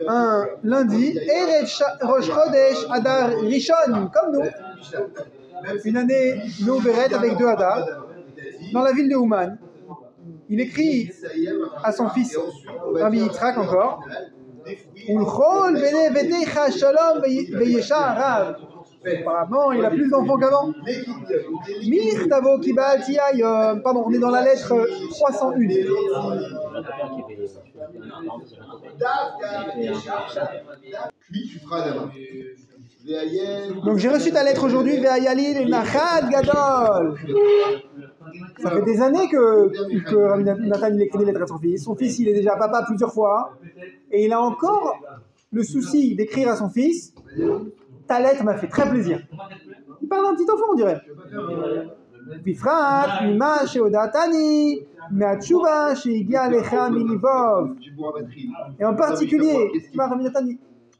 un lundi, Erev Rosh Chodesh Adar Rishon, comme nous. Une année Nouberet avec 2 Adar, dans la ville de Ouman. Il écrit à son fils, Rabbi Yitzhak encore, Ulchol bene vetecha shalom veyesha arav. Apparemment, il a plus d'enfants qu'avant. Mirtavo kibalti ayom. Pardon, on est dans la lettre 301. Donc j'ai reçu ta lettre aujourd'hui, Ve'ayalil et Nachad Gadol. Ça fait des années que Rabbi Nathan il écrit des lettres à son fils. Son fils il est déjà papa plusieurs fois et il a encore le souci d'écrire à son fils. Ta lettre m'a fait très plaisir. Il parle d'un petit enfant, on dirait. Bifrat, mima sheodatani, me'atshuva she'igia lecha milivov. Et en particulier,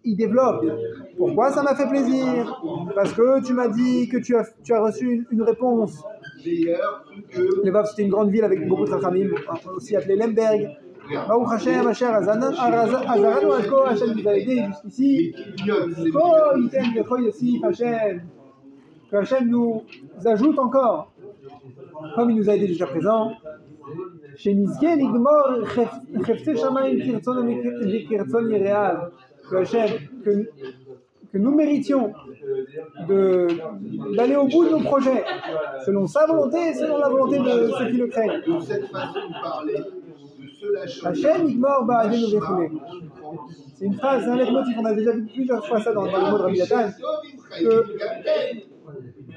il développe. Pourquoi ça m'a fait plaisir? Parce que tu m'as dit que tu as reçu une réponse. Levov, c'était une grande ville avec beaucoup de rachamim, aussi appelée Lemberg. Baruch Hashem, Asher Azaranu Alko, Hashem nous a aidés jusqu'ici. Ko Yitem V'Cho Yosif Hashem. Que Hashem nous ajoute encore, comme il nous a aidés jusqu'à présent. Shenizke Nigmor Chefte Shamayim Kirtzon V'Kirtzon Yereal. Que Hashem, que nous méritions d'aller au bout de nos projets, selon sa volonté et selon la volonté de ceux qui le craignent. De cette façon de parler, Hashem Igmor Ba'adenu V'Chulei. C'est une phrase, c'est un leitmotiv, on a déjà vu plusieurs fois ça dans le mot de Rabbi Nathan, que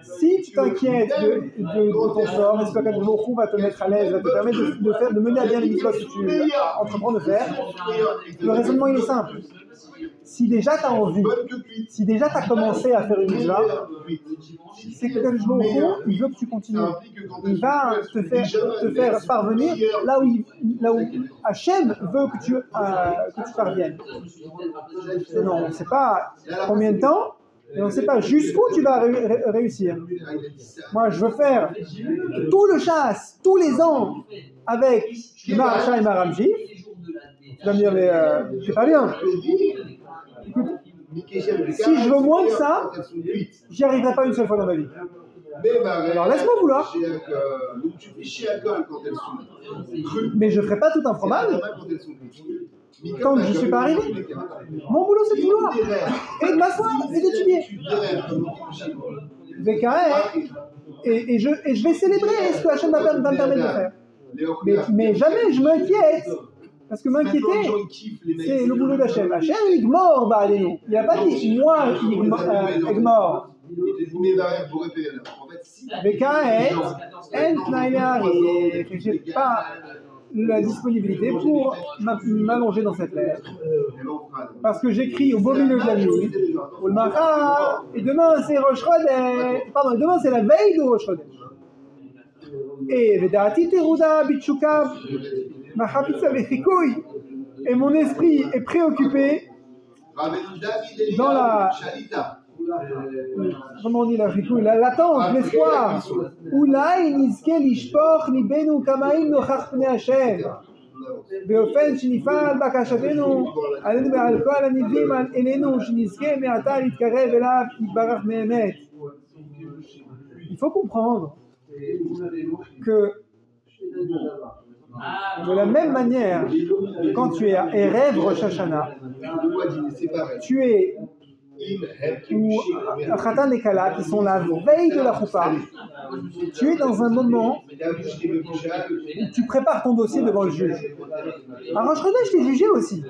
si tu t'inquiètes de ton sort, est-ce que Kadosh Baruch Hu va te mettre à l'aise, va te permettre de mener à bien les mitzvot que tu entreprends de faire, le raisonnement il est simple. Si déjà tu as envie, si déjà tu as commencé à faire une mitzvah, c'est que Kadosh Baruch Hu, il veut que tu continues. Il va te faire parvenir là où Hachem veut que tu parviennes. Non, on ne sait pas combien de temps, et on ne sait pas jusqu'où tu vas réussir. Moi, je veux faire tout le chasse, tous les ans, avec Maharsha et Maramji. Tu vas me dire, mais c'est pas bien. Écoute, si je veux moins que ça, j'y arriverai pas une seule fois dans ma vie. Alors laisse-moi vouloir. Mais je ne ferai pas tout un fromage tant que je ne suis pas arrivé. Mon boulot c'est de vouloir. Et de m'asseoir et d'étudier. Et je vais célébrer ce que Hachem va me permettre de faire. Mais jamais je m'inquiète. Parce que m'inquiéter, c'est le boulot d'Hachem. Hachem, Igmor, Ba'alenu. Il n'a pas dit moi, Igmor. Vekaet, En Tnaïleari. J'ai pas la disponibilité pour m'allonger dans cette lettre. Parce que j'écris au beau milieu de la nuit, au Mahar, et demain c'est Rosh Chodesh. Pardon, demain c'est la veille de Rosh Chodesh. Et Vedati Teruda Bitchukab, Mahapitsa Vechikoui. Et mon esprit est préoccupé dans la. Comment on dit l'attente, l'espoir. Oulai nizke lishpoch libenu kamaim nochach pnei Hashem. באופן שנפעל בקשתנו עלינו ועל כל הנביאים אלינו שנזכה מעתה להתקרב אליו יתברך באמת. Il faut comprendre que de la même manière, quand tu es à Erev Rosh Hashanah, tu es ou Khatan et Kala, qui sont la veille de la Choupa, tu es dans un moment où tu prépares ton dossier devant le juge. À Rosh Chodesh, tu es jugé aussi.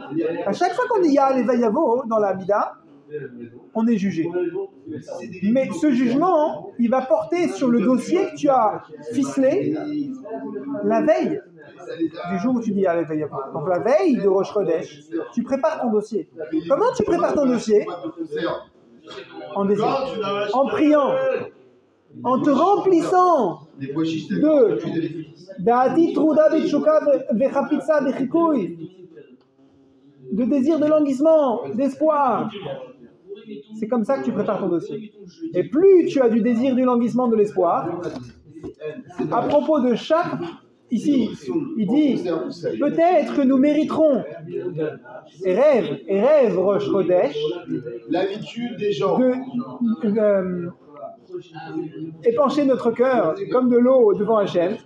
À chaque fois qu'on dit Ya les Vayavo dans la Mida, on est jugé. Mais ce jugement, il va porter sur le dossier que tu as ficelé la veille du jour où tu dis Ya les Vayavo. Donc la veille de Rosh Chodesh, tu prépares ton dossier. Comment tu prépares ton dossier? En désir, en priant, en te remplissant de désir de languissement, d'espoir. C'est comme ça que tu prépares ton dossier. Et plus tu as du désir, du languissement, de l'espoir, à propos de chaque... Ici, il dit, peut-être que nous mériterons, et rêve Rosh Chodesh, l'habitude des gens, épancher notre cœur comme de l'eau devant Hachem.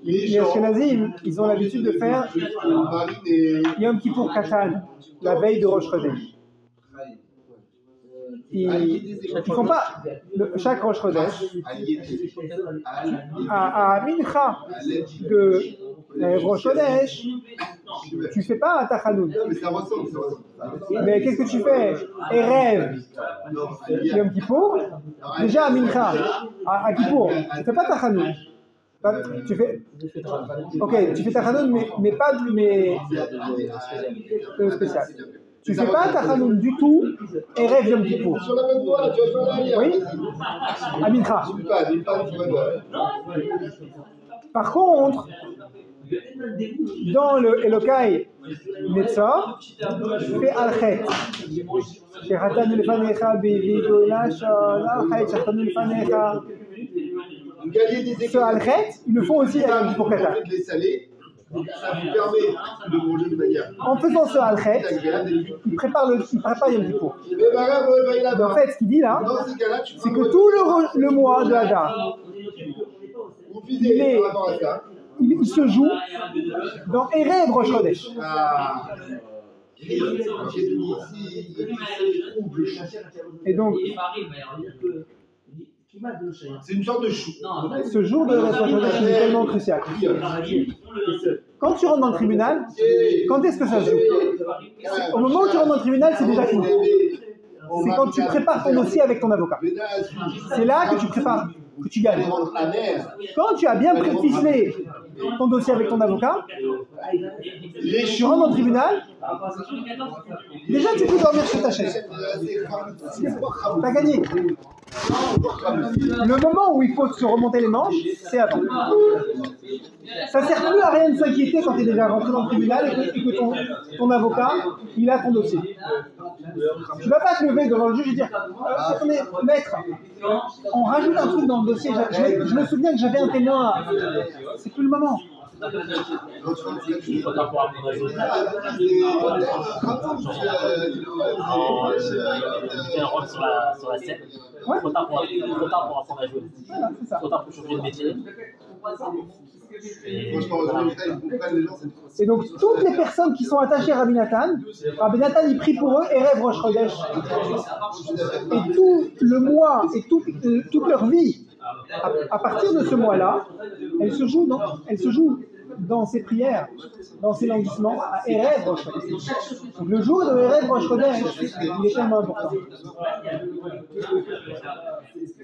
Les Ashkenazim, ils ont l'habitude de faire Yom Kippour Katan, la veille de Rosh Chodesh. Ils ne font pas chaque Rosh Chodesh à Mincha de Rosh Chodesh, tu ne fais pas un Tachanoun. Mais qu'est-ce que tu fais? Erev Yom Kippour, déjà à Mincha, à Kippour, tu ne fais pas Tachanoun. Tu fais, ok, tu fais Tachanoun, mais pas spécial. Tu ne fais pas Tachanoun du tout et rêve Yom Kippour. Oui, à Mincha. Par contre, dans le Elokai Netzor, tu fais Al-Chet. Sheratanu lefanecha bividu lashon Al-Chet, sheratanu lefanecha. Ce Al-Chet, ils le font aussi à Yom Kippour Katan. Ça vous permet de manger de manière. En faisant ce Al-Chet, il prépare Yom Kippour. En fait, ce qu'il dit là, c'est que tout le mois de Hadar, il se joue dans Erev Rosh Chodesh. Et donc, c'est une sorte de chou. Ce jour de Erev Rosh Chodesh est tellement crucial. Quand tu rentres dans le tribunal, quand est-ce que ça se joue? Au moment où tu rentres dans le tribunal, c'est déjà fini. C'est quand tu prépares ton dossier avec ton avocat. C'est là que tu prépares, que tu gagnes. Quand tu as bien ficelé ton dossier avec ton avocat, tu rentres dans le tribunal, déjà tu peux dormir sur ta chaise. T'as gagné. Le moment où il faut se remonter les manches, c'est avant. Ça ne sert plus à rien de s'inquiéter quand tu es déjà rentré dans le tribunal et que ton avocat, il a ton dossier. Tu ne vas pas te lever devant le juge et dire attendez, maître, on rajoute un truc dans le dossier. Je me souviens que j'avais un témoin. C'est plus le moment. Un rôle sur la scène. Trop tard pour apprendre à jouer. Trop tard pour changer de métier. Et donc toutes les personnes qui sont attachées à Rabbi Nathan, il prie pour eux et rêve Rosh Chodesh. Et tout le mois et toute leur vie, à partir de ce mois-là, elle se joue dans ses prières, dans ses languissements, à Erev Rosh Chodesh. Donc le jour de Erev Rosh Chodesh, il est tellement important.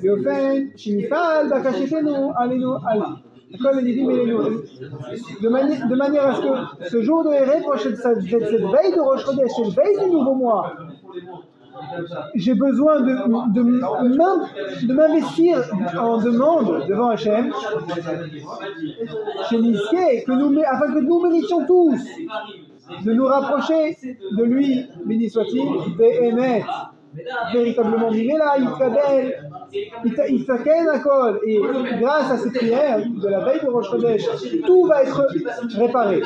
באופן שנפעל בקשתנו עלינו De manière à ce que ce jour de Erev, cette veille de Rosh Chodesh, cette veille du nouveau mois, j'ai besoin de m'investir en demande devant Hachem, afin que nous méritions tous de nous rapprocher de lui, béni soit-il, Be'emet, véritablement Mimela, Yitzaken Akol, et grâce à cette prière de la veille de Rosh Chodesh, tout va être réparé.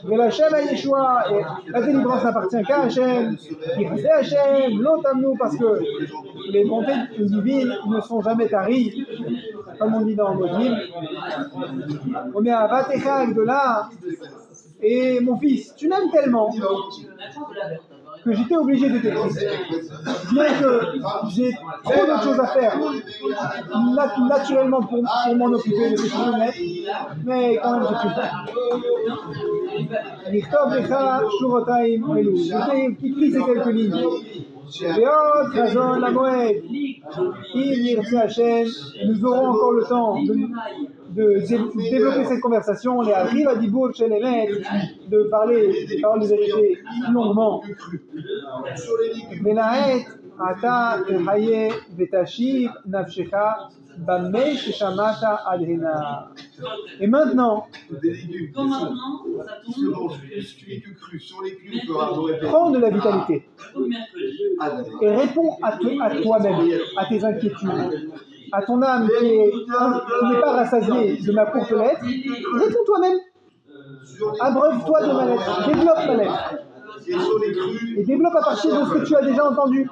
Mais la Hachem a Yeshua, et la délivrance n'appartient qu'à Hachem, c'est Hachem, l'otamnou, parce que les montées divines ne sont jamais taries, comme on dit dans Modim. On met à Vatechak de là. Et mon fils, tu m'aimes tellement que j'étais obligé de t'écrire. Bien que j'ai trop d'autres choses à faire, naturellement pour m'en occuper de ce kilomètres, mais quand même j'ai pu le faire. J'ai écrit ces quelques lignes. Nous aurons encore le temps de développer cette conversation, les arrive à Dibour chez les maîtres, de parler des paroles de vérité longuement. Venaet, ata tehaye vetashiv nafshecha bamei sheshamata adhena. Et maintenant, prends de la vitalité et réponds à toi-même, à tes inquiétudes, à ton âme qui n'est pas rassasiée de ma courte lettre. Réponds toi-même. Abreuve-toi de ma lettre. Développe ma lettre. Et développe à partir de ce que tu as déjà entendu.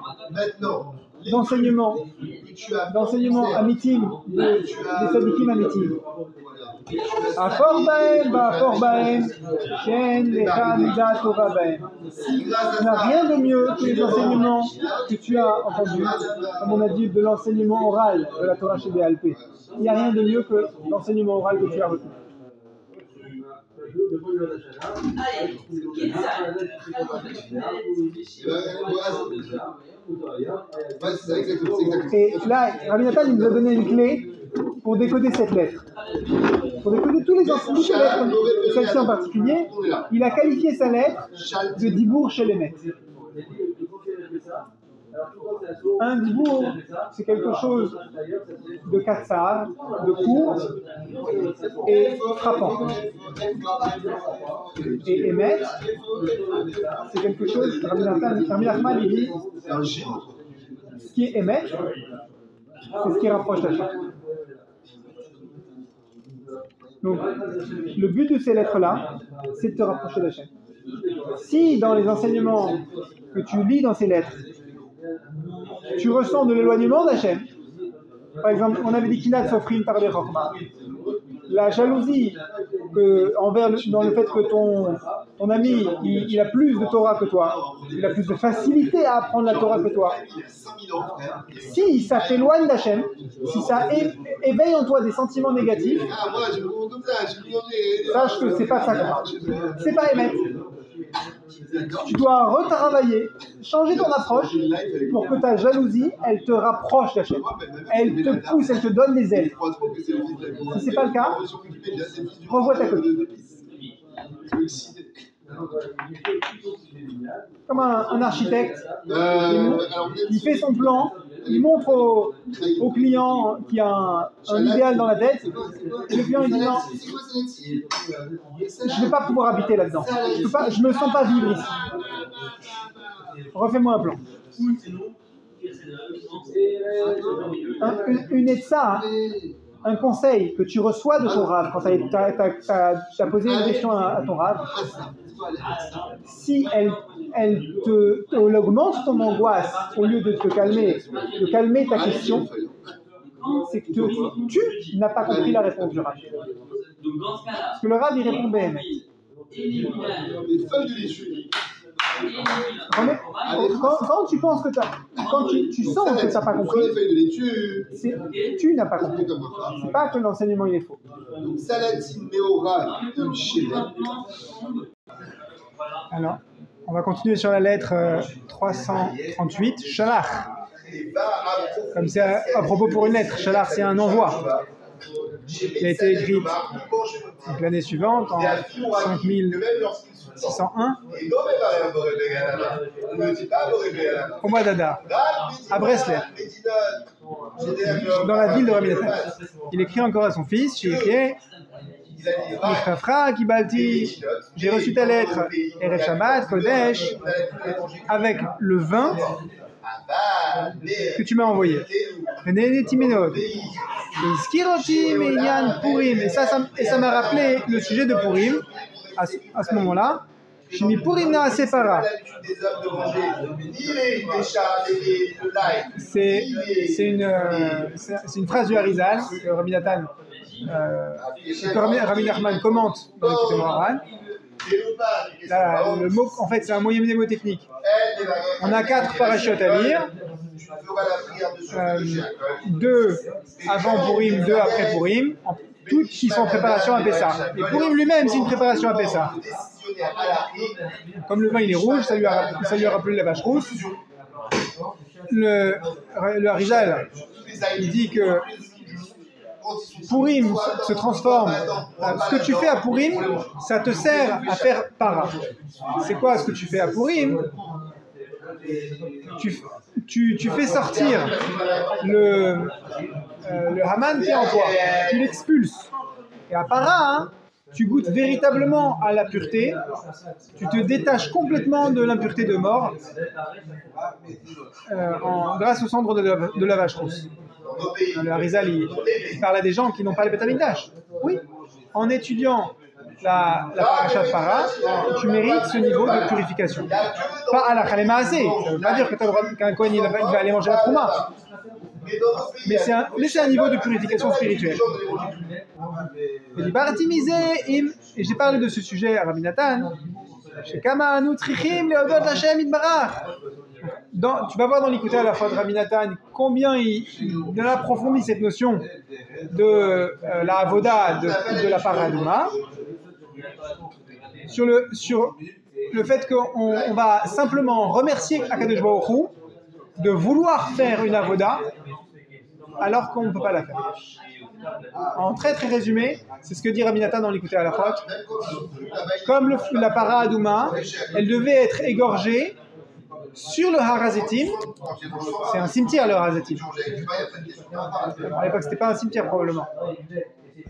D'enseignement amitim, des tzadikim amitim. Afor bahem, ba'afor bahem, shen lecha midat tova bahem. Tu n'as rien de mieux que les enseignements que tu as entendus, comme on a dit de l'enseignement oral de la Torah chez BLP. Il n'y a rien de mieux que l'enseignement oral que tu as retenu. Et là, Rabbi Nathan nous a donné une clé pour décoder cette lettre. Pour décoder toutes les lettres, celle-ci en particulier, il a qualifié sa lettre de Dibour chez les maîtres. Un dibour, c'est quelque chose de katsar, de court et frappant. Et émet, c'est quelque chose, Rabbi Nachman il dit, ce qui est émet, c'est ce qui rapproche d'Hachem. Donc, le but de ces lettres-là, c'est de te rapprocher d'Hachem. Si dans les enseignements que tu lis dans ces lettres, tu ressens de l'éloignement d'Hachem, par exemple, on avait dit Kinat Sofrim par les Chokma, la jalousie dans le fait que ton ami il a plus de Torah que toi, il a plus de facilité à apprendre la Torah que toi. Si ça t'éloigne d'Hachem, si ça éveille en toi des sentiments négatifs, sache que c'est pas ça, c'est pas émettre. Tu dois retravailler, changer ton approche pour que ta jalousie, elle te rapproche d'Hachem. Elle te pousse, elle te donne des ailes. Si ce n'est pas le cas, revois ta copie. Comme un architecte, il fait son plan, il montre au client qui a un idéal dans la tête, et le client il dit non, je ne vais pas pouvoir habiter là-dedans, je ne me sens pas vivre ici. Refais-moi un plan. Une etza, un conseil que tu reçois de ton rave, quand tu as posé une question à ton rave, si elle augmente ton angoisse au lieu de te calmer, de calmer ta question, c'est que tu n'as pas compris la réponse du rave. Parce que le rave, il répond BM. Quand tu penses que quand tu sens que tu n'as pas compris, tu n'as pas compris. C'est pas que l'enseignement il est faux. Alors, on va continuer sur la lettre 338, Shalach. Comme c'est à propos pour une lettre, Shalach c'est un envoi. qui a été écrite donc, l'année suivante, en 5601, au mois d'Adar, à Breslev, dans la ville de Rabbi Nathan. Il écrit encore à son fils, chez Ike, Kibalti, j'ai reçu ta lettre, Erev Shabbat, Kodesh, avec le vin que tu m'as envoyé. Et ça m'a rappelé le sujet de Purim, à ce moment-là. C'est une phrase du Harizal que Rabbi Nathan, que Rabbi Nachman commente dans l'écoute Moharan. Le mot, en fait, c'est un moyen mnémotechnique. On a 4 parachutes à lire. 2 avant Purim, 2 après Purim, toutes qui sont en préparation à Pessah. Et Purim lui-même, c'est une préparation à Pessah. Comme le vin il est rouge, ça lui a rappelé la vache rousse. Le Harizal, il dit que Purim se transforme. Ce que tu fais à Purim, ça te sert à faire para. C'est quoi ce que tu fais à Purim? Tu fais sortir le Haman qui est en toi. Tu l'expulses. Et à para, tu goûtes véritablement à la pureté. Tu te détaches complètement de l'impureté de mort grâce au cendre de la vache rousse. Le Harizal, il parle à des gens qui n'ont pas le Beth Amikdash. Oui, en étudiant la paracha de para, tu mérites ce niveau de purification. Pas à la Khalema assez. Ça ne veut pas dire qu'un Kohen il va aller manger la trouma. Mais c'est un niveau de purification spirituelle. Et j'ai parlé de ce sujet à Rabbi Nathan. Tu vas voir dans l'écouter à la fois de Rabbi Nathan combien il approfondit cette notion de la avoda de la paradouma sur le fait qu'on va simplement remercier Akadosh Baruch Hu de vouloir faire une avoda alors qu'on ne peut pas la faire. En très très résumé, c'est ce que dit Rabbi Nathan dans l'écouter à la fois. Comme la paradouma, elle devait être égorgée sur le Harazetim. C'est un cimetière le Harazetim. À l'époque c'était pas un cimetière probablement.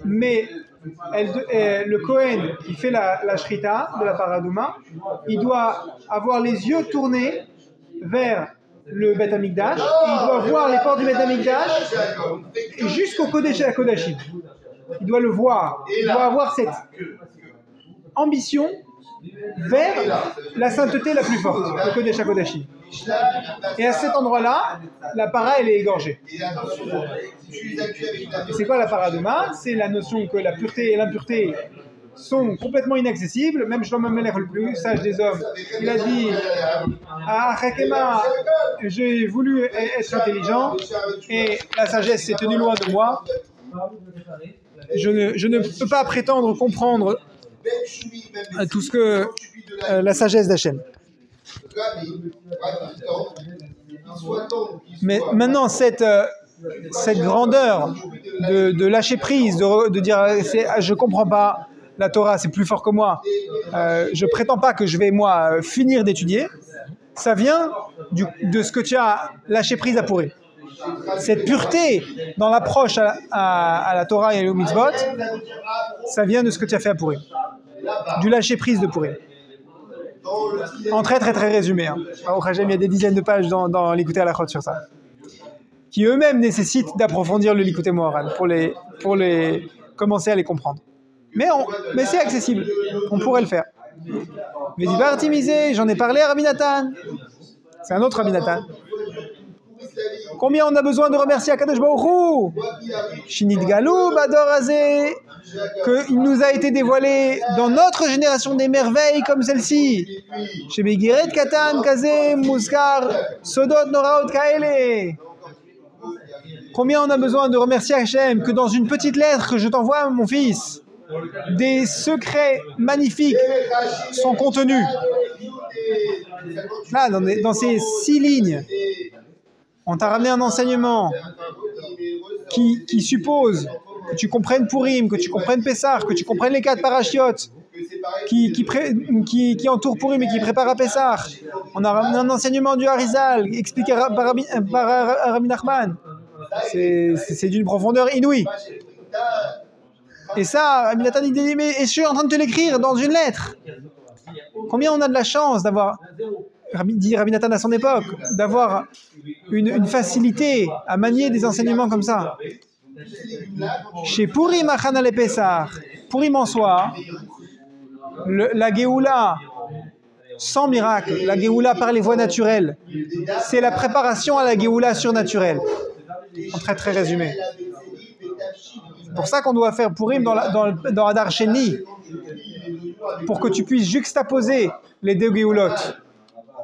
Mais le Kohen qui fait la shrita de la paradouma, il doit avoir les yeux tournés vers le Beth Amikdash, et il doit voir les portes du Beth Amikdash jusqu'au Kodesh HaKodashim. Il doit le voir. Il doit avoir cette ambition vers la sainteté la plus forte, le Kodesh HaKodashim. Et à cet endroit-là, la para, elle est égorgée. Et c'est quoi la paradouma? C'est la notion que la pureté et l'impureté sont complètement inaccessibles. Même Shlomo Melech, le plus sage des hommes, il a dit à Chakema, j'ai voulu être intelligent et la sagesse s'est tenue loin de moi. Je ne peux pas prétendre comprendre tout ce que la sagesse d'Hachem. Mais maintenant, cette grandeur de lâcher prise, de dire je comprends pas, la Torah c'est plus fort que moi, je prétends pas que je vais moi finir d'étudier, ça vient de ce que tu as lâché prise à Purim. Cette pureté dans l'approche à la Torah et au mitzvot, ça vient de ce que tu as fait à Purim, du lâcher prise de Purim. En très très très résumé, hein. Il y a des dizaines de pages dans l'écouter à la chôte sur ça, qui eux-mêmes nécessitent d'approfondir le l'écouter Moharan pour les commencer à les comprendre. Mais c'est accessible, on pourrait le faire. J'en ai parlé à Rabbi Nathan. C'est un autre Rabbi Nathan. Combien on a besoin de remercier Akadosh Baruch Hu? Shinit Galou Bador Azeh, qu'il nous a été dévoilé dans notre génération des merveilles comme celle-ci. Chez Begiret Katan Kazé Muskar Sodot Noraot Kaele. Combien on a besoin de remercier Hachem que dans une petite lettre que je t'envoie, mon fils, des secrets magnifiques sont contenus. Là, dans ces 6 lignes, on t'a ramené un enseignement qui suppose que tu comprennes Purim, que tu comprennes Pessah, que tu comprennes les 4 parachiotes qui entourent Purim et qui préparent à Pessah. On a un enseignement du Harizal expliqué par Rabbi Nachman. C'est d'une profondeur inouïe. Et ça, Rabbi Nathan dit, mais je suis en train de te l'écrire dans une lettre. Combien on a de la chance d'avoir, dit Rabbi Nathan à son époque, d'avoir une facilité à manier des enseignements comme ça. Chez Purim Achana le Pessah, Purim en soi, la Géoula sans miracle, la Géoula par les voies naturelles, c'est la préparation à la Géoula surnaturelle. En très très résumé. C'est pour ça qu'on doit faire Purim dans Adar Sheni, pour que tu puisses juxtaposer les deux Géoulot,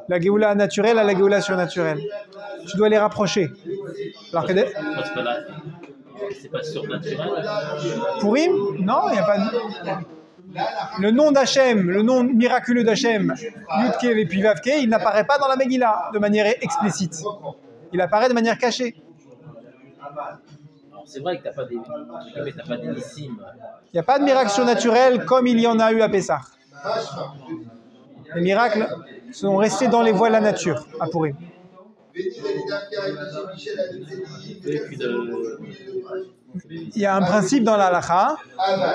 la Géoula naturelle à la Géoula surnaturelle. Tu dois les rapprocher. Alors que c'est pas surnaturel. Purim, non, il n'y a pas de... Le nom d'Hachem, le nom miraculeux d'Hachem, Yudke et puis Vavke, il n'apparaît pas dans la Megillah de manière explicite. Il apparaît de manière cachée. C'est vrai que tu n'as pas des nissim. Il n'y a pas de miracle surnaturel comme il y en a eu à Pessah. Les miracles sont restés dans les voies de la nature à Purim. Il y a un principe dans la halakha,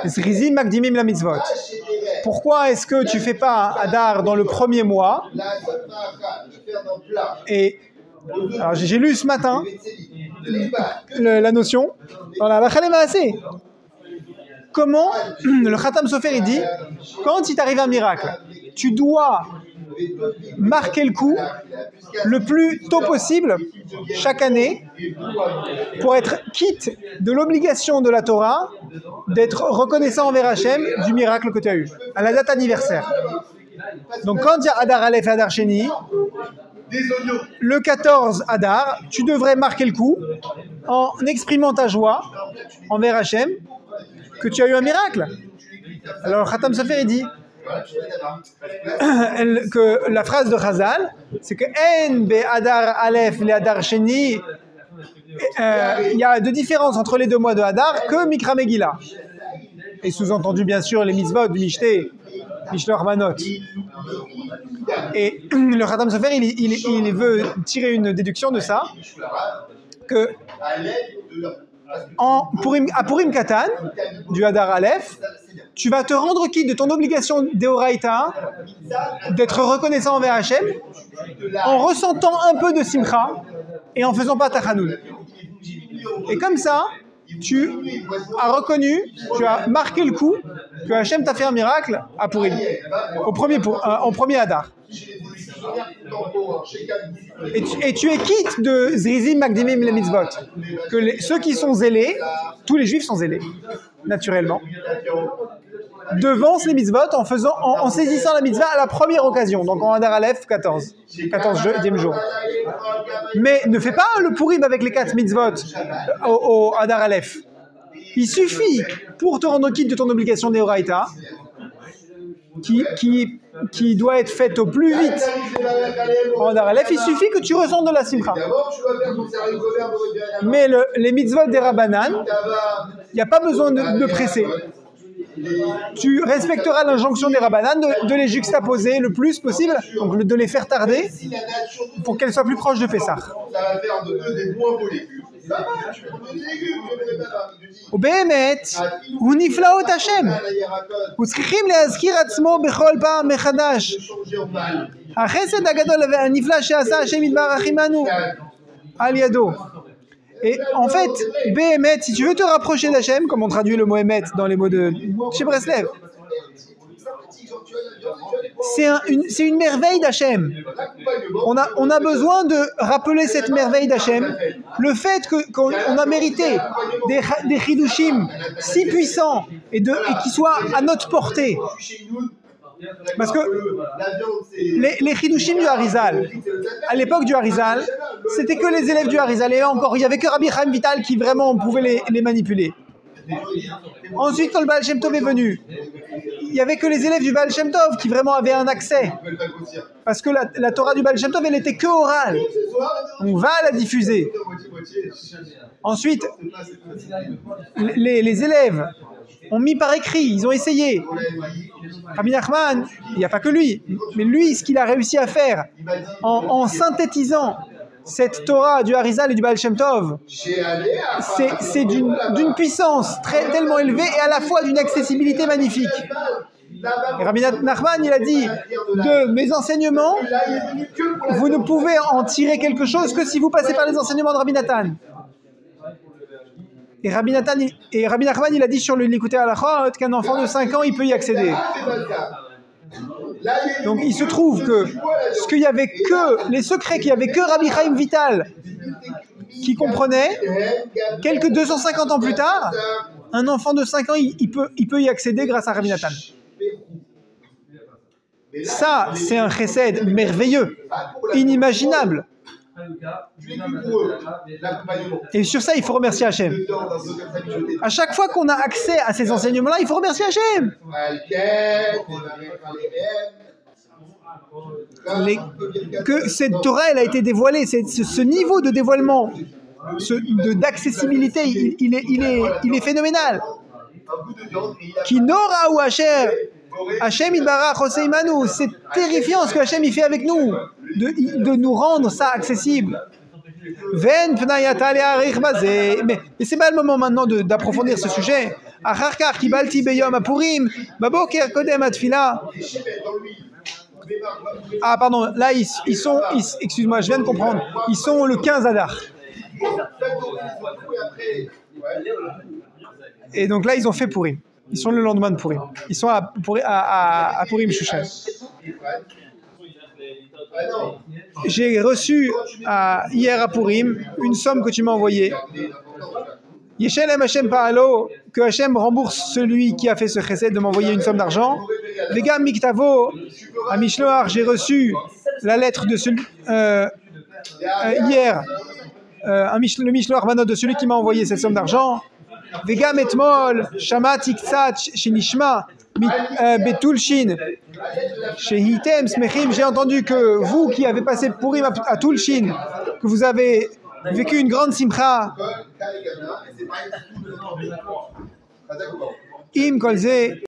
Zrizim Makdimim la mitzvot. Pourquoi est-ce que tu ne fais pas Adar dans le premier mois? Et alors j'ai lu ce matin la notion dans la halakha les maaseh. Comment le Khatam Sofer il dit, quand il t'arrive un miracle, tu dois marquer le coup le plus tôt possible chaque année pour être quitte de l'obligation de la Torah d'être reconnaissant envers Hachem du miracle que tu as eu à la date anniversaire. Donc quand il y a Adar Aleph et Adar Sheni, le 14 Adar, tu devrais marquer le coup en exprimant ta joie envers Hachem que tu as eu un miracle. Alors Khatam Sofer il dit que la phrase de Chazal, c'est que En be Adar Aleph le Adar Sheni, il y a de différence entre les 2 mois de Adar que Mikra Megillah. Et sous-entendu bien sûr les mitzvot du Mishté, Mishloach Manot. Et le Khatam Sofer il veut tirer une déduction de ça, que à Purim Katan, du Adar Aleph, tu vas te rendre quitte de ton obligation d'Eoraïta d'être reconnaissant envers Hachem en ressentant un peu de simcha et en faisant pas tachanoun. Et comme ça, tu as reconnu, tu as marqué le coup que Hachem t'a fait un miracle à Purim, en premier Adar. Et tu es quitte de Zrizim Makdimim les mitzvot. Que ceux qui sont zélés, tous les juifs sont zélés, naturellement, devancent les mitzvot en saisissant la mitzvah à la première occasion, donc en Adar Aleph 14e jour. Mais ne fais pas le Purim avec les 4 mitzvot au Adar Aleph. Il suffit, pour te rendre quitte de ton obligation d'Eoraïta, qui doit être faite au plus vite en Adar Aleph, il suffit que tu ressentes de la simcha. Mais les mitzvot des Rabbanan, il n'y a pas besoin de presser. Tu respecteras l'injonction des Rabbanan de les juxtaposer le plus possible, donc de les faire tarder pour qu'elles soient plus proches de Pessah. ובאמת, הוא נפלאות השם. וצריכים להזכיר עצמו בכל פעם מחדש. החסד הגדול והנפלא שעשה השם יתברך עמנו על ידו. Et en fait, Béhémet, si tu veux te rapprocher d'Hachem, comme on traduit le mot Emet dans les mots de chez Breslev, c'est une merveille d'Hachem. On a besoin de rappeler cette merveille d'Hachem. Le fait qu'on a mérité des chidushim si puissants et qui soient à notre portée. Parce que les chidushim du Harizal, à l'époque du Harizal, c'était que les élèves du Harizal. Et encore, il n'y avait que Rabbi Chaim Vital qui vraiment pouvait les manipuler. Ensuite, quand le Baal Shem Tov est venu, il n'y avait que les élèves du Baal Shem Tov qui vraiment avaient un accès. Parce que la Torah du Baal Shem Tov, elle n'était que orale. On va la diffuser. Ensuite, les élèves ont mis par écrit, ils ont essayé. Rabbi Nachman, il n'y a pas que lui, mais lui, ce qu'il a réussi à faire en synthétisant cette Torah du Harizal et du Baal Shem Tov, c'est d'une puissance tellement élevée et à la fois d'une accessibilité magnifique. Et Rabbi Nachman, il a dit, de mes enseignements, vous ne pouvez en tirer quelque chose que si vous passez par les enseignements de Rabbi Nathan. Et Rabbi Nachman, il a dit sur le Likutei Halachot qu'un enfant de 5 ans, il peut y accéder. Donc il se trouve que les secrets qu'il y avait que Rabbi Chaim Vital qui comprenait, quelques 250 ans plus tard, un enfant de 5 ans, il peut y accéder grâce à Rabbi Nathan. Ça, c'est un chesed merveilleux, inimaginable. Et sur ça, il faut remercier Hachem. À chaque fois qu'on a accès à ces enseignements-là, il faut remercier Hachem. Que cette Torah, elle a été dévoilée, ce niveau de dévoilement, d'accessibilité, il est phénoménal. Qui n'aura ou Hachem Yitbarach Osei Imanu, c'est terrifiant ce que Hachem il fait avec nous, de nous rendre ça accessible. Mais c'est pas le moment maintenant d'approfondir ce sujet. Ah pardon, là ils sont, excuse-moi, je viens de comprendre, ils sont le 15 Adar. Et donc là ils ont fait Purim. Ils sont le lendemain de Purim. Ils sont à Purim Shushan. J'ai reçu hier à Purim une somme que tu m'as envoyée. Yeshelem Hashem Pa'alo, que Hashem rembourse celui qui a fait ce chesed de m'envoyer une somme d'argent. Vegam Miktavo, à Mishloach, j'ai reçu la lettre de celui hier, le Mishloach Manot de celui qui m'a envoyé cette somme d'argent. Vegam etmol, shamati ktsat shenishma betulshin shehitem smechim. J'ai entendu que vous qui avez passé Purim à Tulshin, que vous avez vécu une grande simcha. Im kolze.